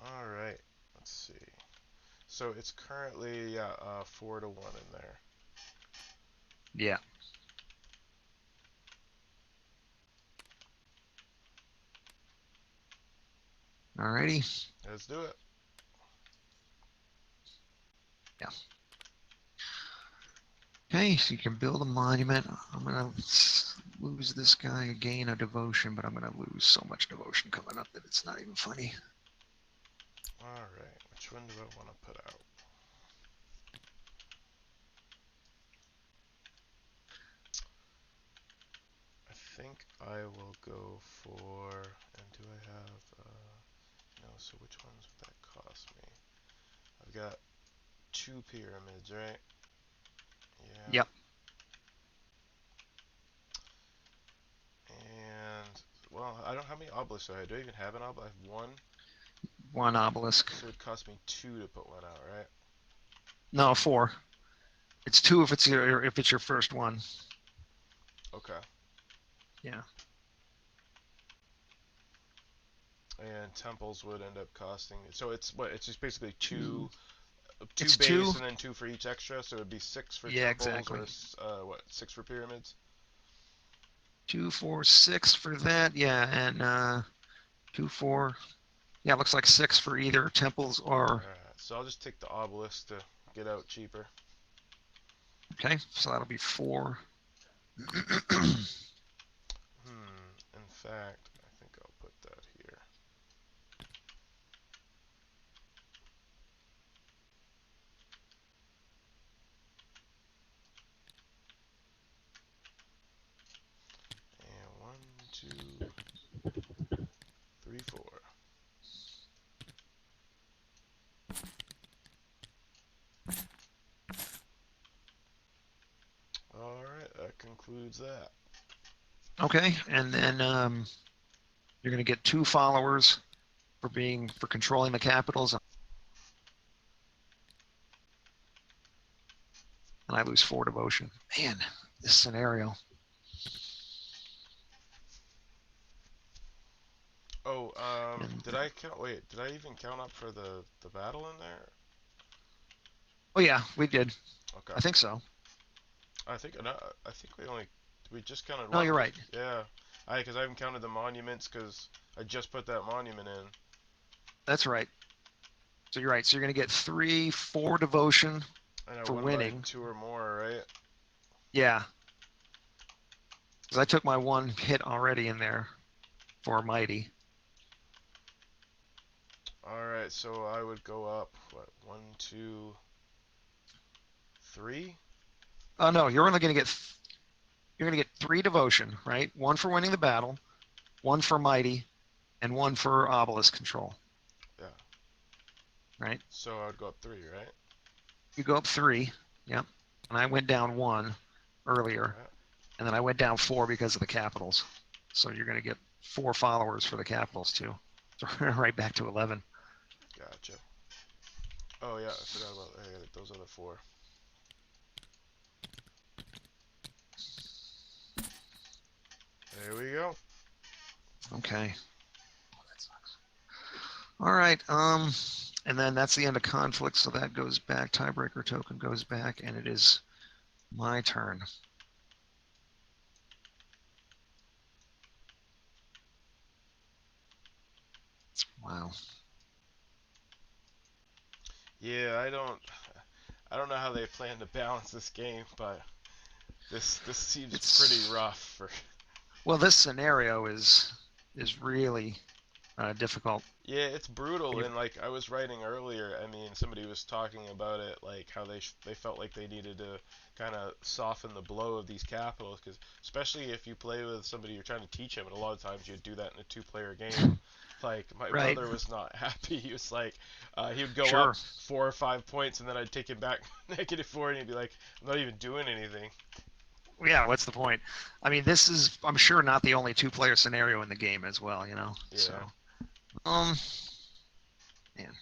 Alright, let's see. So it's currently 4-1 in there. Yeah. Alrighty. Let's do it. Yeah. Okay, so you can build a monument. I'm going to lose this guy again a devotion, but I'm going to lose so much devotion coming up that it's not even funny. Alright, which one do I want to put out? I think I will go for, and do I have, no, so which ones would that cost me? I've got 2 pyramids, right? Yeah. Yep. And, well, I don't have any obelisks, so do I even have an obelisk? I have 1. 1 obelisk. So it'd cost me 2 to put 1 out, right? No, 4. It's 2 if it's your first one. Okay. Yeah. And temples would end up costing me. So it's what? It's just basically 2 It's base 2. and then 2 for each extra. So it'd be 6 for Yeah, temples exactly. or what? 6 for pyramids. 2, 4, 6 for that. Yeah, and 2, 4. Yeah, looks like 6 for either temples or. Alright, so I'll just take the obelisk to get out cheaper. Okay, so that'll be 4. In fact, I think I'll put that here. And 1, 2, 3, 4. Alright, that concludes that. Okay, and then you're going to get 2 followers for controlling the capitals, and I lose 4 devotion. Man, this scenario. Oh, And, did I count? Wait, did I even count up for the battle in there? oh yeah, we did. Okay. I think so. I think no, I think we just counted No, one. you're Cause right. yeah, because I haven't counted the monuments because I just put that monument in. That's right. So you're right. So you're going to get 4 devotion And I for won by winning. 2 or more, right? Yeah, because I took my 1 hit already in there for mighty. All right, so I would go up what 1, 2, 3. Oh no, you're going to get 3 devotion, right? 1 for winning the battle, 1 for mighty, and 1 for obelisk control, Yeah. right? So I would go up 3, right? You go up 3. Yep. And I went down 1 All earlier, right. and then I went down 4 because of the capitals. So you're going to get 4 followers for the capitals too. So right back to 11. Gotcha. Oh yeah, I forgot about those other 4. There we go. Okay. All right. And then that's the end of conflict. So that goes back. Tiebreaker token goes back, and it is my turn. Wow. Yeah, I don't know how they plan to balance this game, but this seems pretty It's rough for. well, this scenario is really difficult. Yeah, it's brutal, You and like I was writing earlier, I mean, somebody was talking about it, like how they felt like they needed to kind of soften the blow of these capitals, because especially if you play with somebody you're trying to teach him, and a lot of times you do that in a two-player game. Like my right? brother was not happy. He was like, he would go up Sure. 4 or 5 points, and then I'd take him back -4, and he'd be like, I'm not even doing anything. Yeah. What's the point? I mean, this is I'm sure not the only 2-player scenario in the game as well. So Yeah. um, man.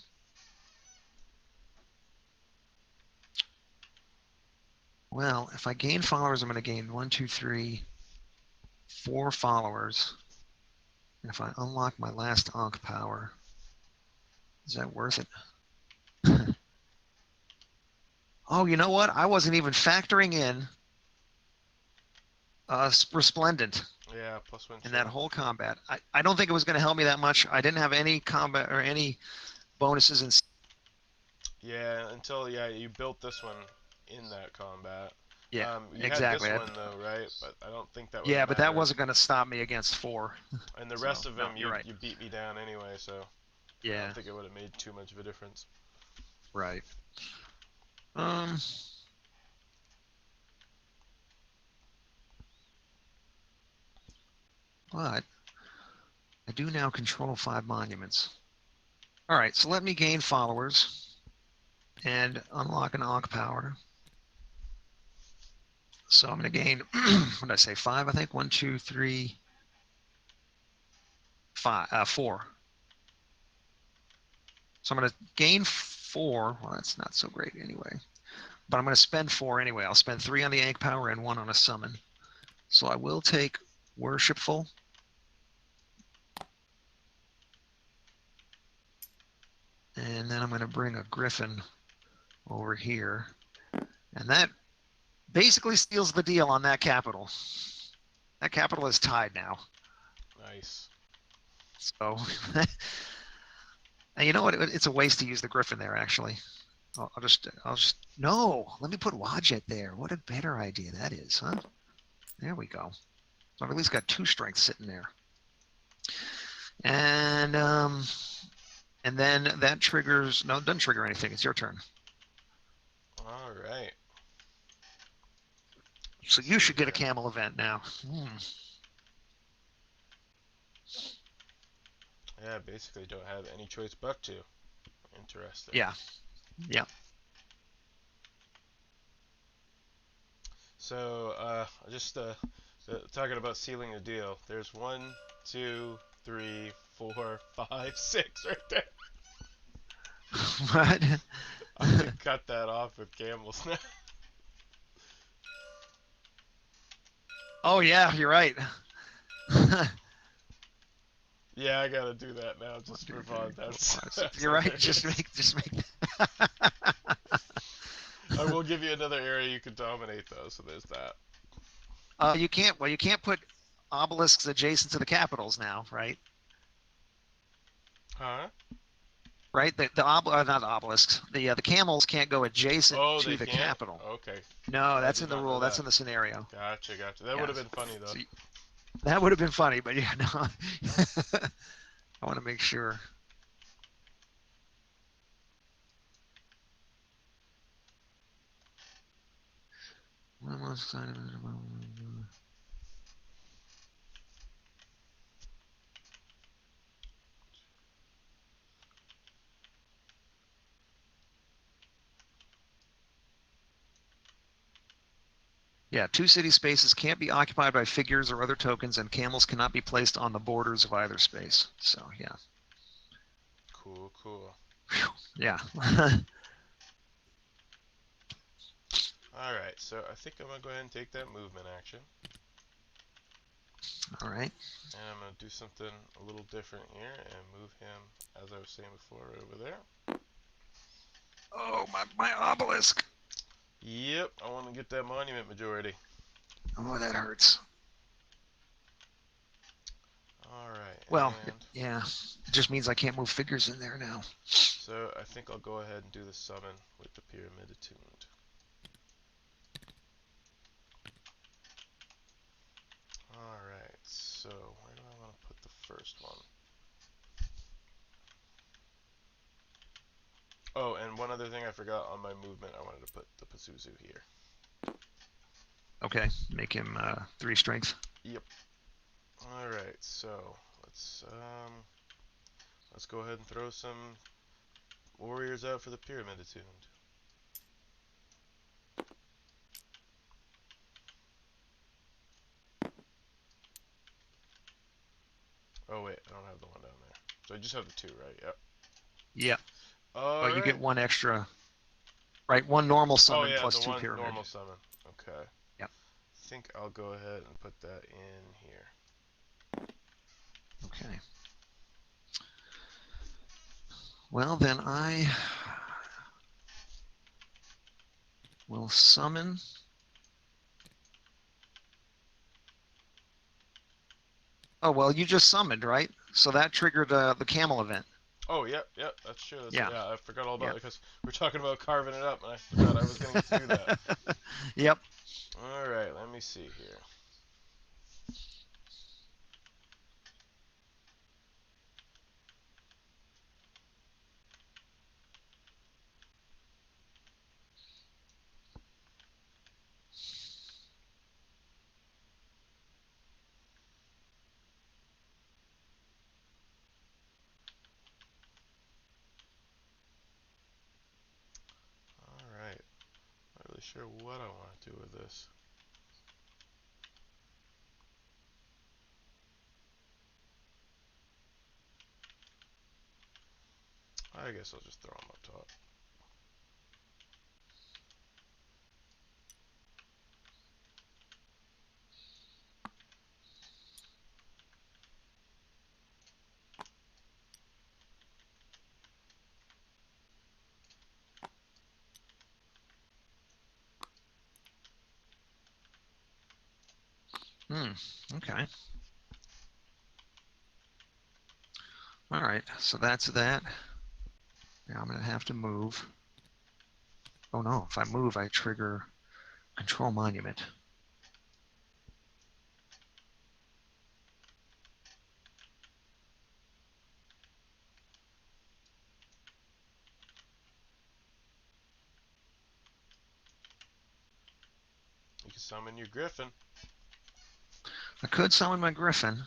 Well, if I gain followers, I'm going to gain 1, 2, 3, 4 followers. And if I unlock my last Ankh power, is that worth it? Oh, you know what? I wasn't even factoring in Resplendent Yeah, +1 in that shield. whole combat. I don't think it was going to help me that much. I didn't have any combat or any bonuses in. Yeah, until you built this one in that combat. Yeah, You had exactly. this one though, right? But I don't think that would have Yeah, but that mattered. wasn't going to stop me against 4. And the So, rest of no, them, you're you right. you beat me down anyway, so I don't Yeah, think it would have made too much of a difference. right. Um, but I do now control 5 monuments. All right, so let me gain followers and unlock an Ankh power. So I'm going to gain, what did I say, 5, I think? 1, 2, 3, 5, 4. So I'm going to gain 4. Well, that's not so great anyway. But I'm going to spend 4 anyway. I'll spend 3 on the Ankh power and 1 on a summon. So I will take Worshipful. And then I'm going to bring a Griffin over here. And that basically seals the deal on that capital. That capital is tied now. Nice. So, and you know what? It's a waste to use the Griffin there, actually. I'll just, no, let me put Wadjet there. What a better idea that is, huh? There we go. So I've at least got 2 strength sitting there. And then that triggers, no, it doesn't trigger anything. It's your turn. All right. So Let's you see should get a here. camel event now. Yeah, basically don't have any choice but to. Interesting. Yeah, yeah. So, just talking about sealing a deal. There's 1, 2, 3, 4, 5, 6 right there. What? I have to cut that off with camels now. Oh yeah, you're right. Yeah, I gotta do that now One, just two, for three, fun. four, That's five, six. that's You're right. Just hilarious. make. I will get give you another area you can dominate though, so there's that. You can't. Well, you can't put obelisks adjacent to the capitals now, right? Huh? Right. Not obelisks. The camels can't go adjacent Oh, they to the can't? capital. Okay. No, I that's did in the not know rule. That's that. in the scenario. Gotcha, gotcha. That would have Yes. been funny though. So that would have been funny, but yeah, no. I want to make sure. Yeah, two city spaces can't be occupied by figures or other tokens, and camels cannot be placed on the borders of either space. So yeah, Cool, cool. yeah. Alright, so I think I'm gonna go ahead and take that movement action. All right. And I'm gonna do something a little different here and move him, as I was saying before, right over there. Oh, my obelisk. Yep, I want to get that monument majority. Oh, that hurts. Alright, Well, and yeah, it just means I can't move figures in there now. so I think I'll go ahead and do the summon with the pyramid attuned. Alright, so where do I want to put the first one? Oh, and one other thing I forgot on my movement, I wanted to put the Pazuzu here. Okay, make him 3 strength. Yep. Alright, so let's go ahead and throw some warriors out for the pyramid attuned. Oh wait, I don't have the one down there. So I just have the 2, right? Yep. Yeah. Well, you Alright. get 1 extra. Right, 1 normal Oh summon yeah, plus the 2 one pyramid. normal summon. Okay. Yep. I think I'll go ahead and put that in here. Okay. Well, then I will summon. Oh, well, you just summoned, right? So that triggered the camel event. Oh, yep, yep, that's true. Yeah. Yeah, I forgot all about Yeah. it because we're talking about carving it up, and I forgot I was going to get to do that. Yep. Alright, let me see here. Alright, not really sure what I want to do with this. I guess I'll just throw them up top. Okay. All right. So that's that. Now I'm going to have to move. Oh, no. If I move, I trigger control monument. You can summon your griffin. I could summon my griffin.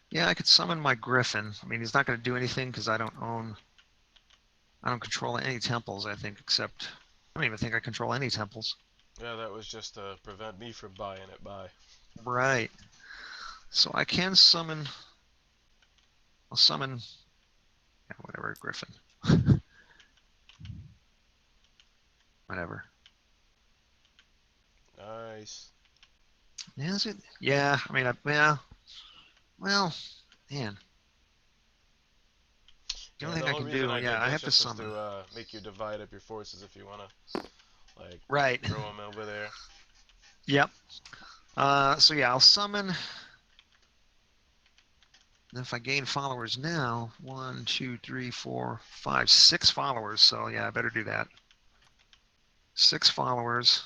Yeah, I could summon my griffin. I mean, he's not going to do anything because I don't control any temples, I think, except I don't even think I control any temples. Yeah, that was just to prevent me from buying it by. Right. So I can summon. I'll summon. Yeah, whatever, griffin. Whatever. Nice. Is it? Yeah. I mean, yeah. Well, man. The only And thing the I whole can reason do, I yeah, did I have this to just was summon. to make you divide up your forces if you want to, like, Right. throw them over there. Yep. So yeah, I'll summon. And if I gain followers now, 1, 2, 3, 4, 5, 6 followers. So yeah, I better do that. 6 followers.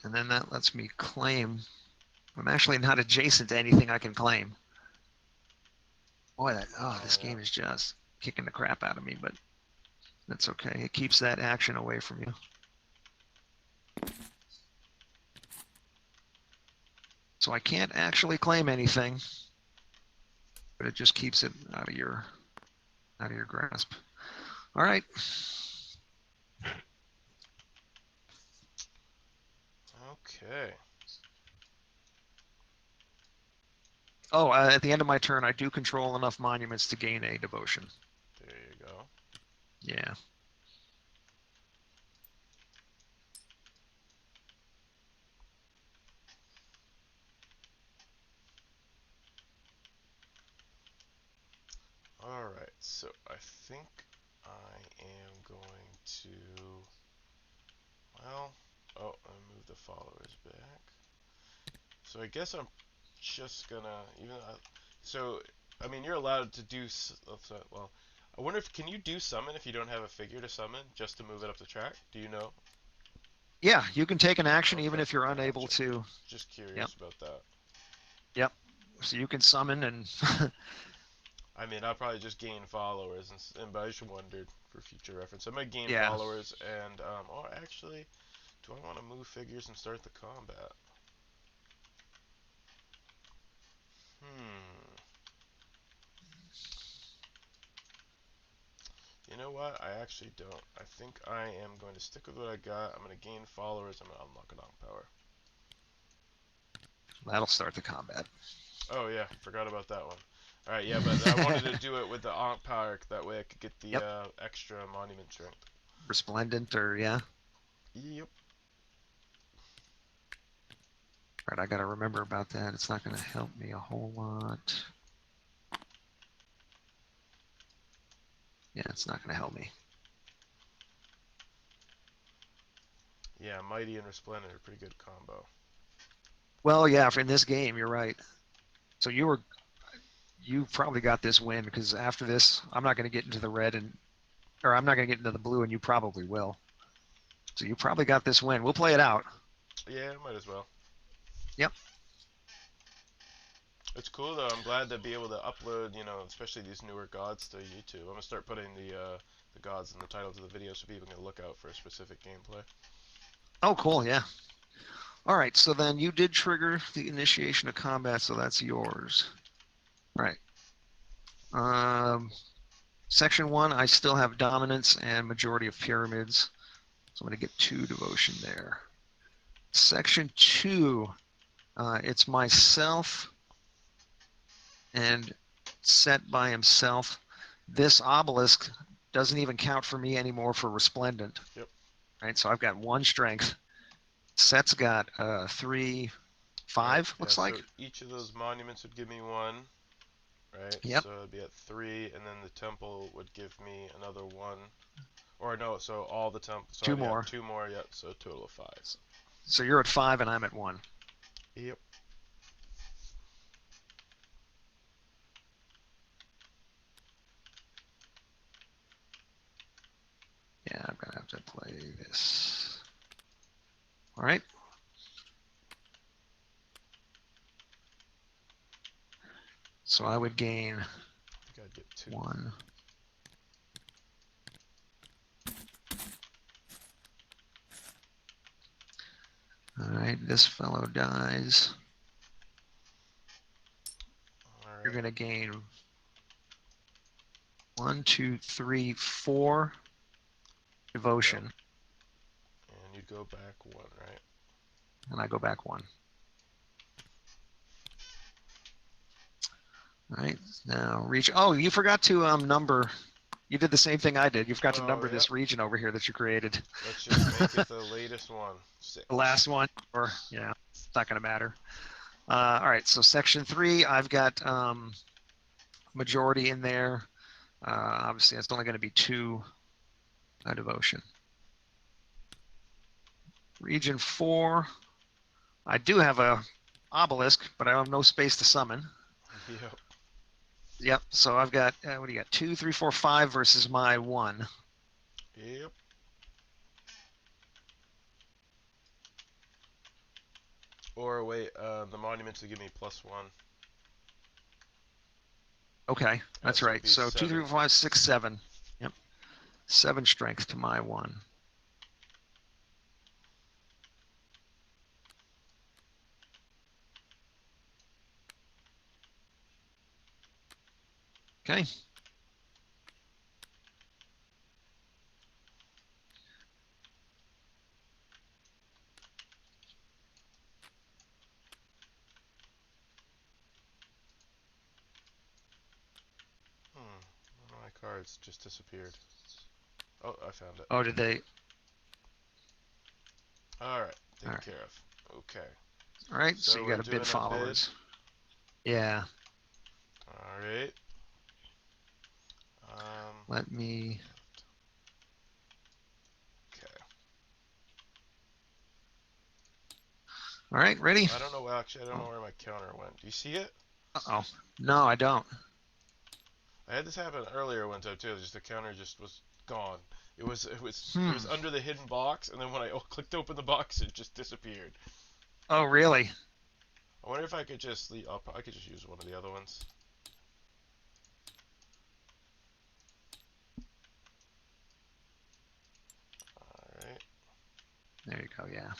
And then that lets me claim. I'm actually not adjacent to anything I can claim. Boy, this Yeah. game is just kicking the crap out of me, but that's okay. It keeps that action away from you. So I can't actually claim anything, but it just keeps it out of your grasp. All right. Okay. Oh, at the end of my turn, I do control enough monuments to gain a devotion. There you go. Yeah. Alright, so I think I am going to, well, oh, I moved the followers back. So I guess I'm just gonna, so, I mean, you're allowed to do, well, I wonder if, can you do summon if you don't have a figure to summon, just to move it up the track? Do you know? Yeah, you can take an action even Okay, if you're unable gotcha. to. Just Yep. curious about that. Yep. So you can summon and I mean, I'll probably just gain followers, but I just wondered for future reference. I might gain yeah. followers, and oh, actually, do I want to move figures and start the combat? Hmm. You know what? I actually don't. I think I am going to stick with what I got. I'm going to gain followers. I'm going to unlock an Ankh power. That'll start the combat. Oh yeah, forgot about that one. All right, yeah, but I wanted to do it with the Ankh power. That way I could get the Yep. extra monument strength. Resplendent or yeah. Yep. All right, I got to remember about that. It's not going to help me a whole lot. Yeah, it's not going to help me. Yeah, Mighty and Resplendent are a pretty good combo. Well, yeah, in this game, you're right. So you probably got this win because after this, I'm not going to get into the red or I'm not going to get into the blue, and you probably will. So you probably got this win. We'll play it out. Yeah, might as well. Yep. It's cool though. I'm glad to be able to upload, especially these newer gods to YouTube. I'm gonna start putting the gods in the titles of the video so people can look out for a specific gameplay. Oh, cool. Yeah. All right. So then you did trigger the initiation of combat, so that's yours. All right. Section 1, I still have dominance and majority of pyramids, so I'm going to get 2 devotion there. Section 2, it's myself and Set by himself. This obelisk doesn't even count for me anymore for resplendent. Yep. Right, so I've got 1 strength. Set's got 3, 5, Yeah, looks so like. each of those monuments would give me 1, right? Yep. So it'd be at 3, and then the temple would give me another 1. Or no, so all the temples. So 2 I'd have more. 2 more, yep, so a total of 5. So you're at 5 and I'm at 1. Yep. Yeah, I'm going to have to play this. All right. So I would gain I think I'd get 2. 1. All right, this fellow dies. Alright. You're going to gain 1, 2, 3, 4 devotion. Yep. And you go back 1, right? And I go back 1. All right, now reach. Oh, you forgot to number You did the same thing I did. You've got to Oh, number yep. this region over here that you created. Let's just make it the latest one. The 6. last one, or yeah, it's not going to matter. All right, so section 3, I've got majority in there. Obviously, it's only going to be 2 devotion. Region 4, I do have a obelisk, but I have no space to summon. Yep. Yep. So I've got what do you got? 2, 3, 4, 5 versus my 1. Yep. Or wait, the monuments will give me +1. Okay, that's So it'd right. be So 2, 3, 7. 4, 5, 6, 7. Yep. 7 strength to my 1. Okay. My cards just disappeared. Oh, I found it. Oh, did they? Alright, All taken right. care of. Okay. All right. So So you we're got a bid doing a bid. followers. Yeah. Alright. Let me. Okay. All right. Ready? I don't know, actually, I don't know Oh. where my counter went. Do you see it? Uh-oh. No, I don't. I had this happen earlier one time too. Just the counter just was gone. It was Hmm. under the hidden box, and then when I clicked open the box, it just disappeared. Oh, really? I wonder if I could just I could just use one of the other ones. All right. There you go. Yeah.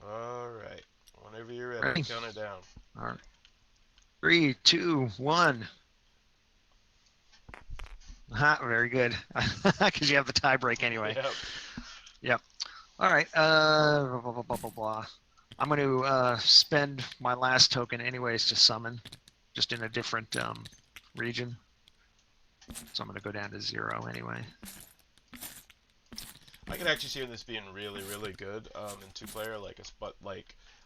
All right. Whenever you're ready, I'll Ready? count it down. All right. 3, 2, 1. Very good. Because you have the tie break anyway. Yep. Yep. All right. Blah, blah, blah, blah, blah. I'm going to spend my last token anyways to summon, just in a different region. So I'm going to go down to 0 anyway. I can actually see this being really, really good in two-player. But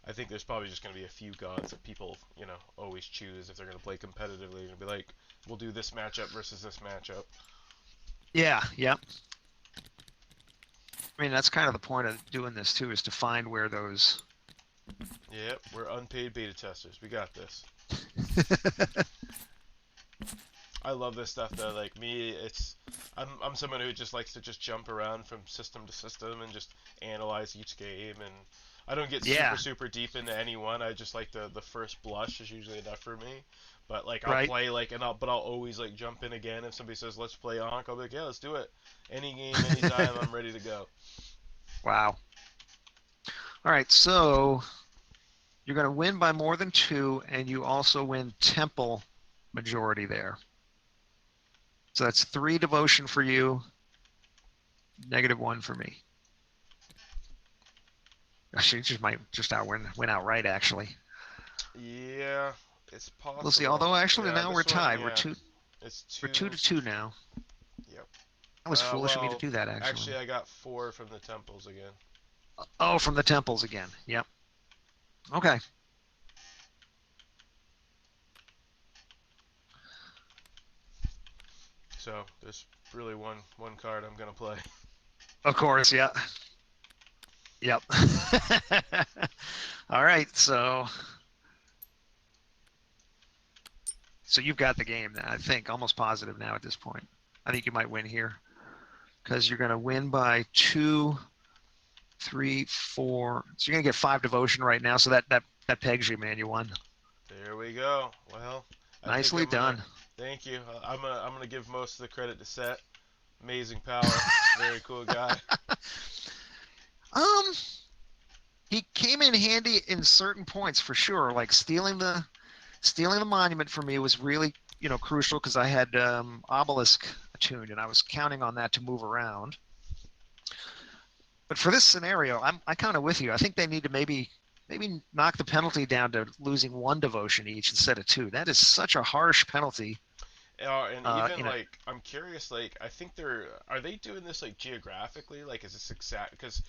I think there's probably just going to be a few gods that people, always choose if they're going to play competitively. They're going to be like, we'll do this matchup versus this matchup. Yeah. Yep. I mean, that's kind of the point of doing this too, is to find where those. Yep, we're unpaid beta testers. We got this. I love this stuff though. Like me, I'm someone who just likes to just jump around from system to system and just analyze each game, and I don't get Yeah. super deep into any one. I just like the first blush is usually enough for me. But I'll Right. play but I'll always jump in again if somebody says let's play Ankh. I'll be like, yeah, let's do it. Any game, anytime, I'm ready to go. Wow. All right. So you're going to win by more than 2, and you also win temple majority there. So that's 3 devotion for you, -1 for me. Actually, just might just win outright, actually. Yeah, it's We'll see. possible. Although actually Yeah, now we're this one, tied. yeah, it's We're 2. 2-2 now. Yep. That was foolish of me to Well, do that, actually. actually, I got 4 from the temples again. Oh, from the temples again. Yep. Okay. So there's really one card I'm gonna play. Of course. Yeah. Yep. All right. So you've got the game now, I think, almost positive now at this point. I think you might win here because you're going to win by 2, 3, 4. So you're going to get 5 devotion right now. So that pegs you, man. You won. There we go. Well, I think Nicely I'm gonna. done. Thank you. I'm gonna give most of the credit to Set. Amazing power. Very cool guy. Um, he came in handy in certain points for sure. Like stealing the monument for me was really crucial because I had obelisk attuned and I was counting on that to move around. But for this scenario, I kind of with you. I think they need to maybe knock the penalty down to losing one devotion each instead of two. That is such a harsh penalty. And even You know, like, I'm curious. Like, I think are they doing this like geographically? Like, is this exact? Because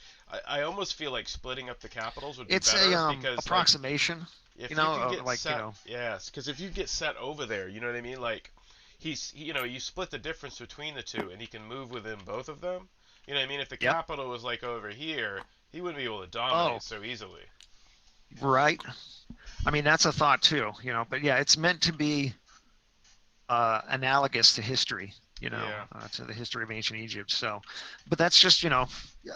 I almost feel like splitting up the capitals would be it's a better because like approximation. if you can get Like set, yes, because if you get set over there, you know what I mean. Like, you split the difference between the two, and he can move within both of them. You know what I mean? If the yep. capital was like over here, he wouldn't be able to dominate Oh, so easily. right. I mean, that's a thought too. But yeah, it's meant to be analogous to history. Yeah, To the history of ancient Egypt. So, but that's just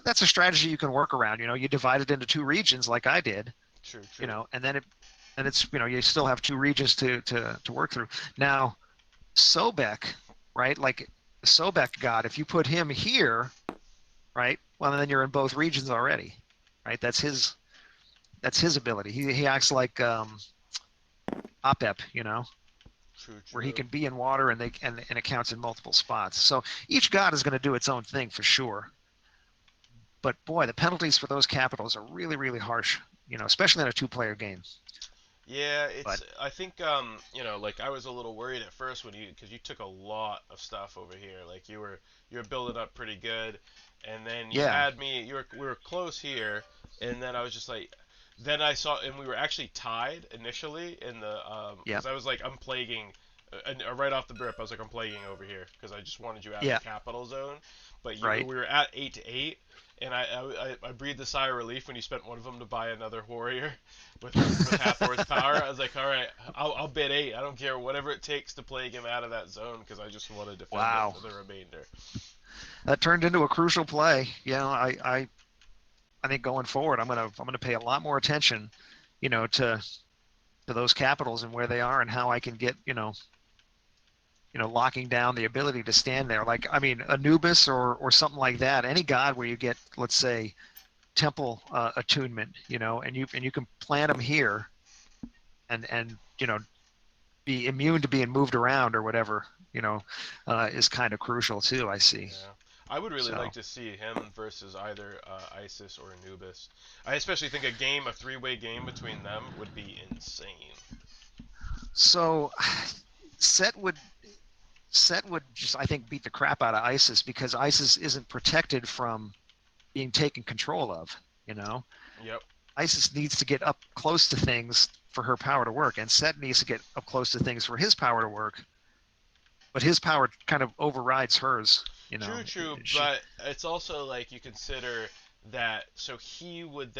that's a strategy you can work around. You divide it into two regions like I did. true, true. And then it's you still have two regions to work through. Now, Sobek, right? Like Sobek god, if you put him here, right? Well, then you're in both regions already, right? That's his ability. He acts like Opep, True, where he true. can be in water and it counts in multiple spots. So each god is going to do its own thing for sure. But boy, the penalties for those capitals are really, really harsh. Especially in a two-player game. Yeah, But I think like I was a little worried at first when because you took a lot of stuff over here. Like you were building up pretty good, and then you yeah, had me. We were close here, and then I was just like, then I saw, and we were actually tied initially in the yep, because I was like I'm plaguing, and right off the rip I was like I'm plaguing over here because I just wanted you out of the yeah, capital zone, but right. we were at 8-8. And I breathed a sigh of relief when you spent one of them to buy another warrior with Hathor's power. I was like, all right, I'll bid 8. I don't care whatever it takes to plague him out of that zone because I just want to defend it Wow, for the remainder. that turned into a crucial play. I think going forward, I'm gonna pay a lot more attention, to those capitals and where they are and how I can get locking down the ability to stand there. Like I mean, Anubis or something like that. Any god where you get, let's say, temple attunement, and you can plant them here and be immune to being moved around or whatever, is kind of crucial too. I see. Yeah. I would really like So to see him versus either Isis or Anubis. I especially think a three-way game between them would be insane. so Set would Set would just, I think, beat the crap out of ISIS because ISIS isn't protected from being taken control of. You know, Yep. ISIS needs to get up close to things for her power to work, and Set needs to get up close to things for his power to work. But his power kind of overrides hers. True, true, She, but it's also like you consider that so he wants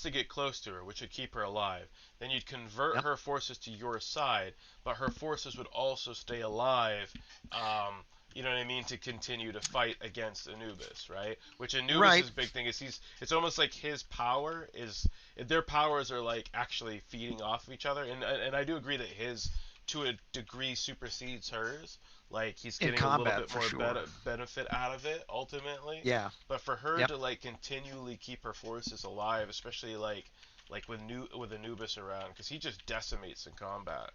to get close to her, which would keep her alive. Then you'd convert yep, her forces to your side, but her forces would also stay alive. Um, you know what I mean, to continue to fight against Anubis, right? Which right, Anubis's big thing is it's almost like his power is their powers are like actually feeding off of each other, and I do agree that his to a degree supersedes hers, like he's in getting a little combat bit for more sure. benefit out of it ultimately. Yeah, But for her yep. to like continually keep her forces alive, especially like with Anubis around, because he just decimates in combat.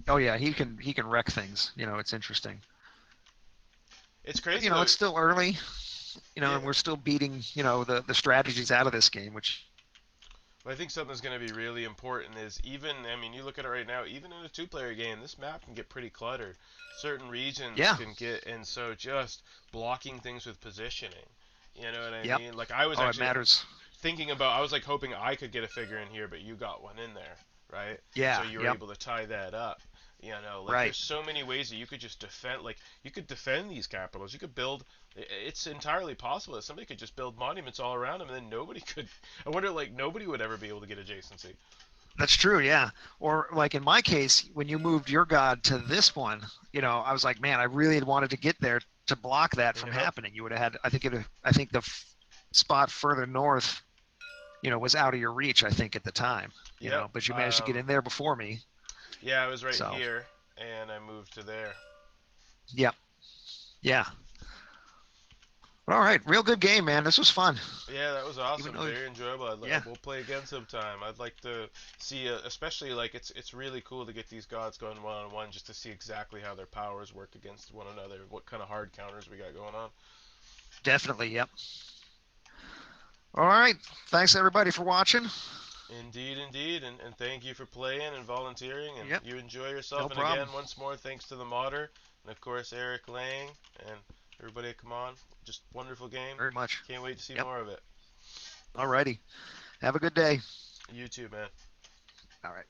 Oh yeah, he can wreck things. It's interesting. It's But crazy though. it's still early. Yeah, And we're still beating the strategies out of this game, which but I think something's going to be really important is even I mean you look at it right now, even in a two-player game, this map can get pretty cluttered. Certain regions yeah. can get and so just blocking things with positioning. You know what I Yep. mean? Like I was Oh, it actually matters. thinking about I was like hoping I could get a figure in here, but you got one in there, right? So Yeah. you were Yep. able to tie that up. Like Right. there's so many ways that you could just defend. Like you could defend these capitals. You could build. It's entirely possible that somebody could just build monuments all around them, and then nobody could. I wonder, like nobody would ever be able to get adjacency. That's true. Yeah. Or like in my case, when you moved your god to this one, I was like, man, I really had wanted to get there to block that from Yep. happening. You would have had. I think the spot further north, was out of your reach. I think at the time. Yep. But you managed to get in there before me. Yeah, I was right So here, and I moved to there. yep. Yeah. But all right. Real good game, man. This was fun. Yeah, that was Even awesome. though, Very enjoyable. yeah. We'll play again sometime. I'd like to see, especially like it's really cool to get these gods going one on one, just to see exactly how their powers work against one another. What kind of hard counters we got going on. Definitely. Yep. All right. Thanks everybody for watching. Indeed, indeed, and thank you for playing and volunteering, and Yep. you enjoy No yourself. And problem. again, once more, thanks to the modder, and of course Eric Lang, and everybody come on. Just wonderful game. Very much. Can't wait to see Yep. more of it. All righty. Have a good day. You too, man. All right.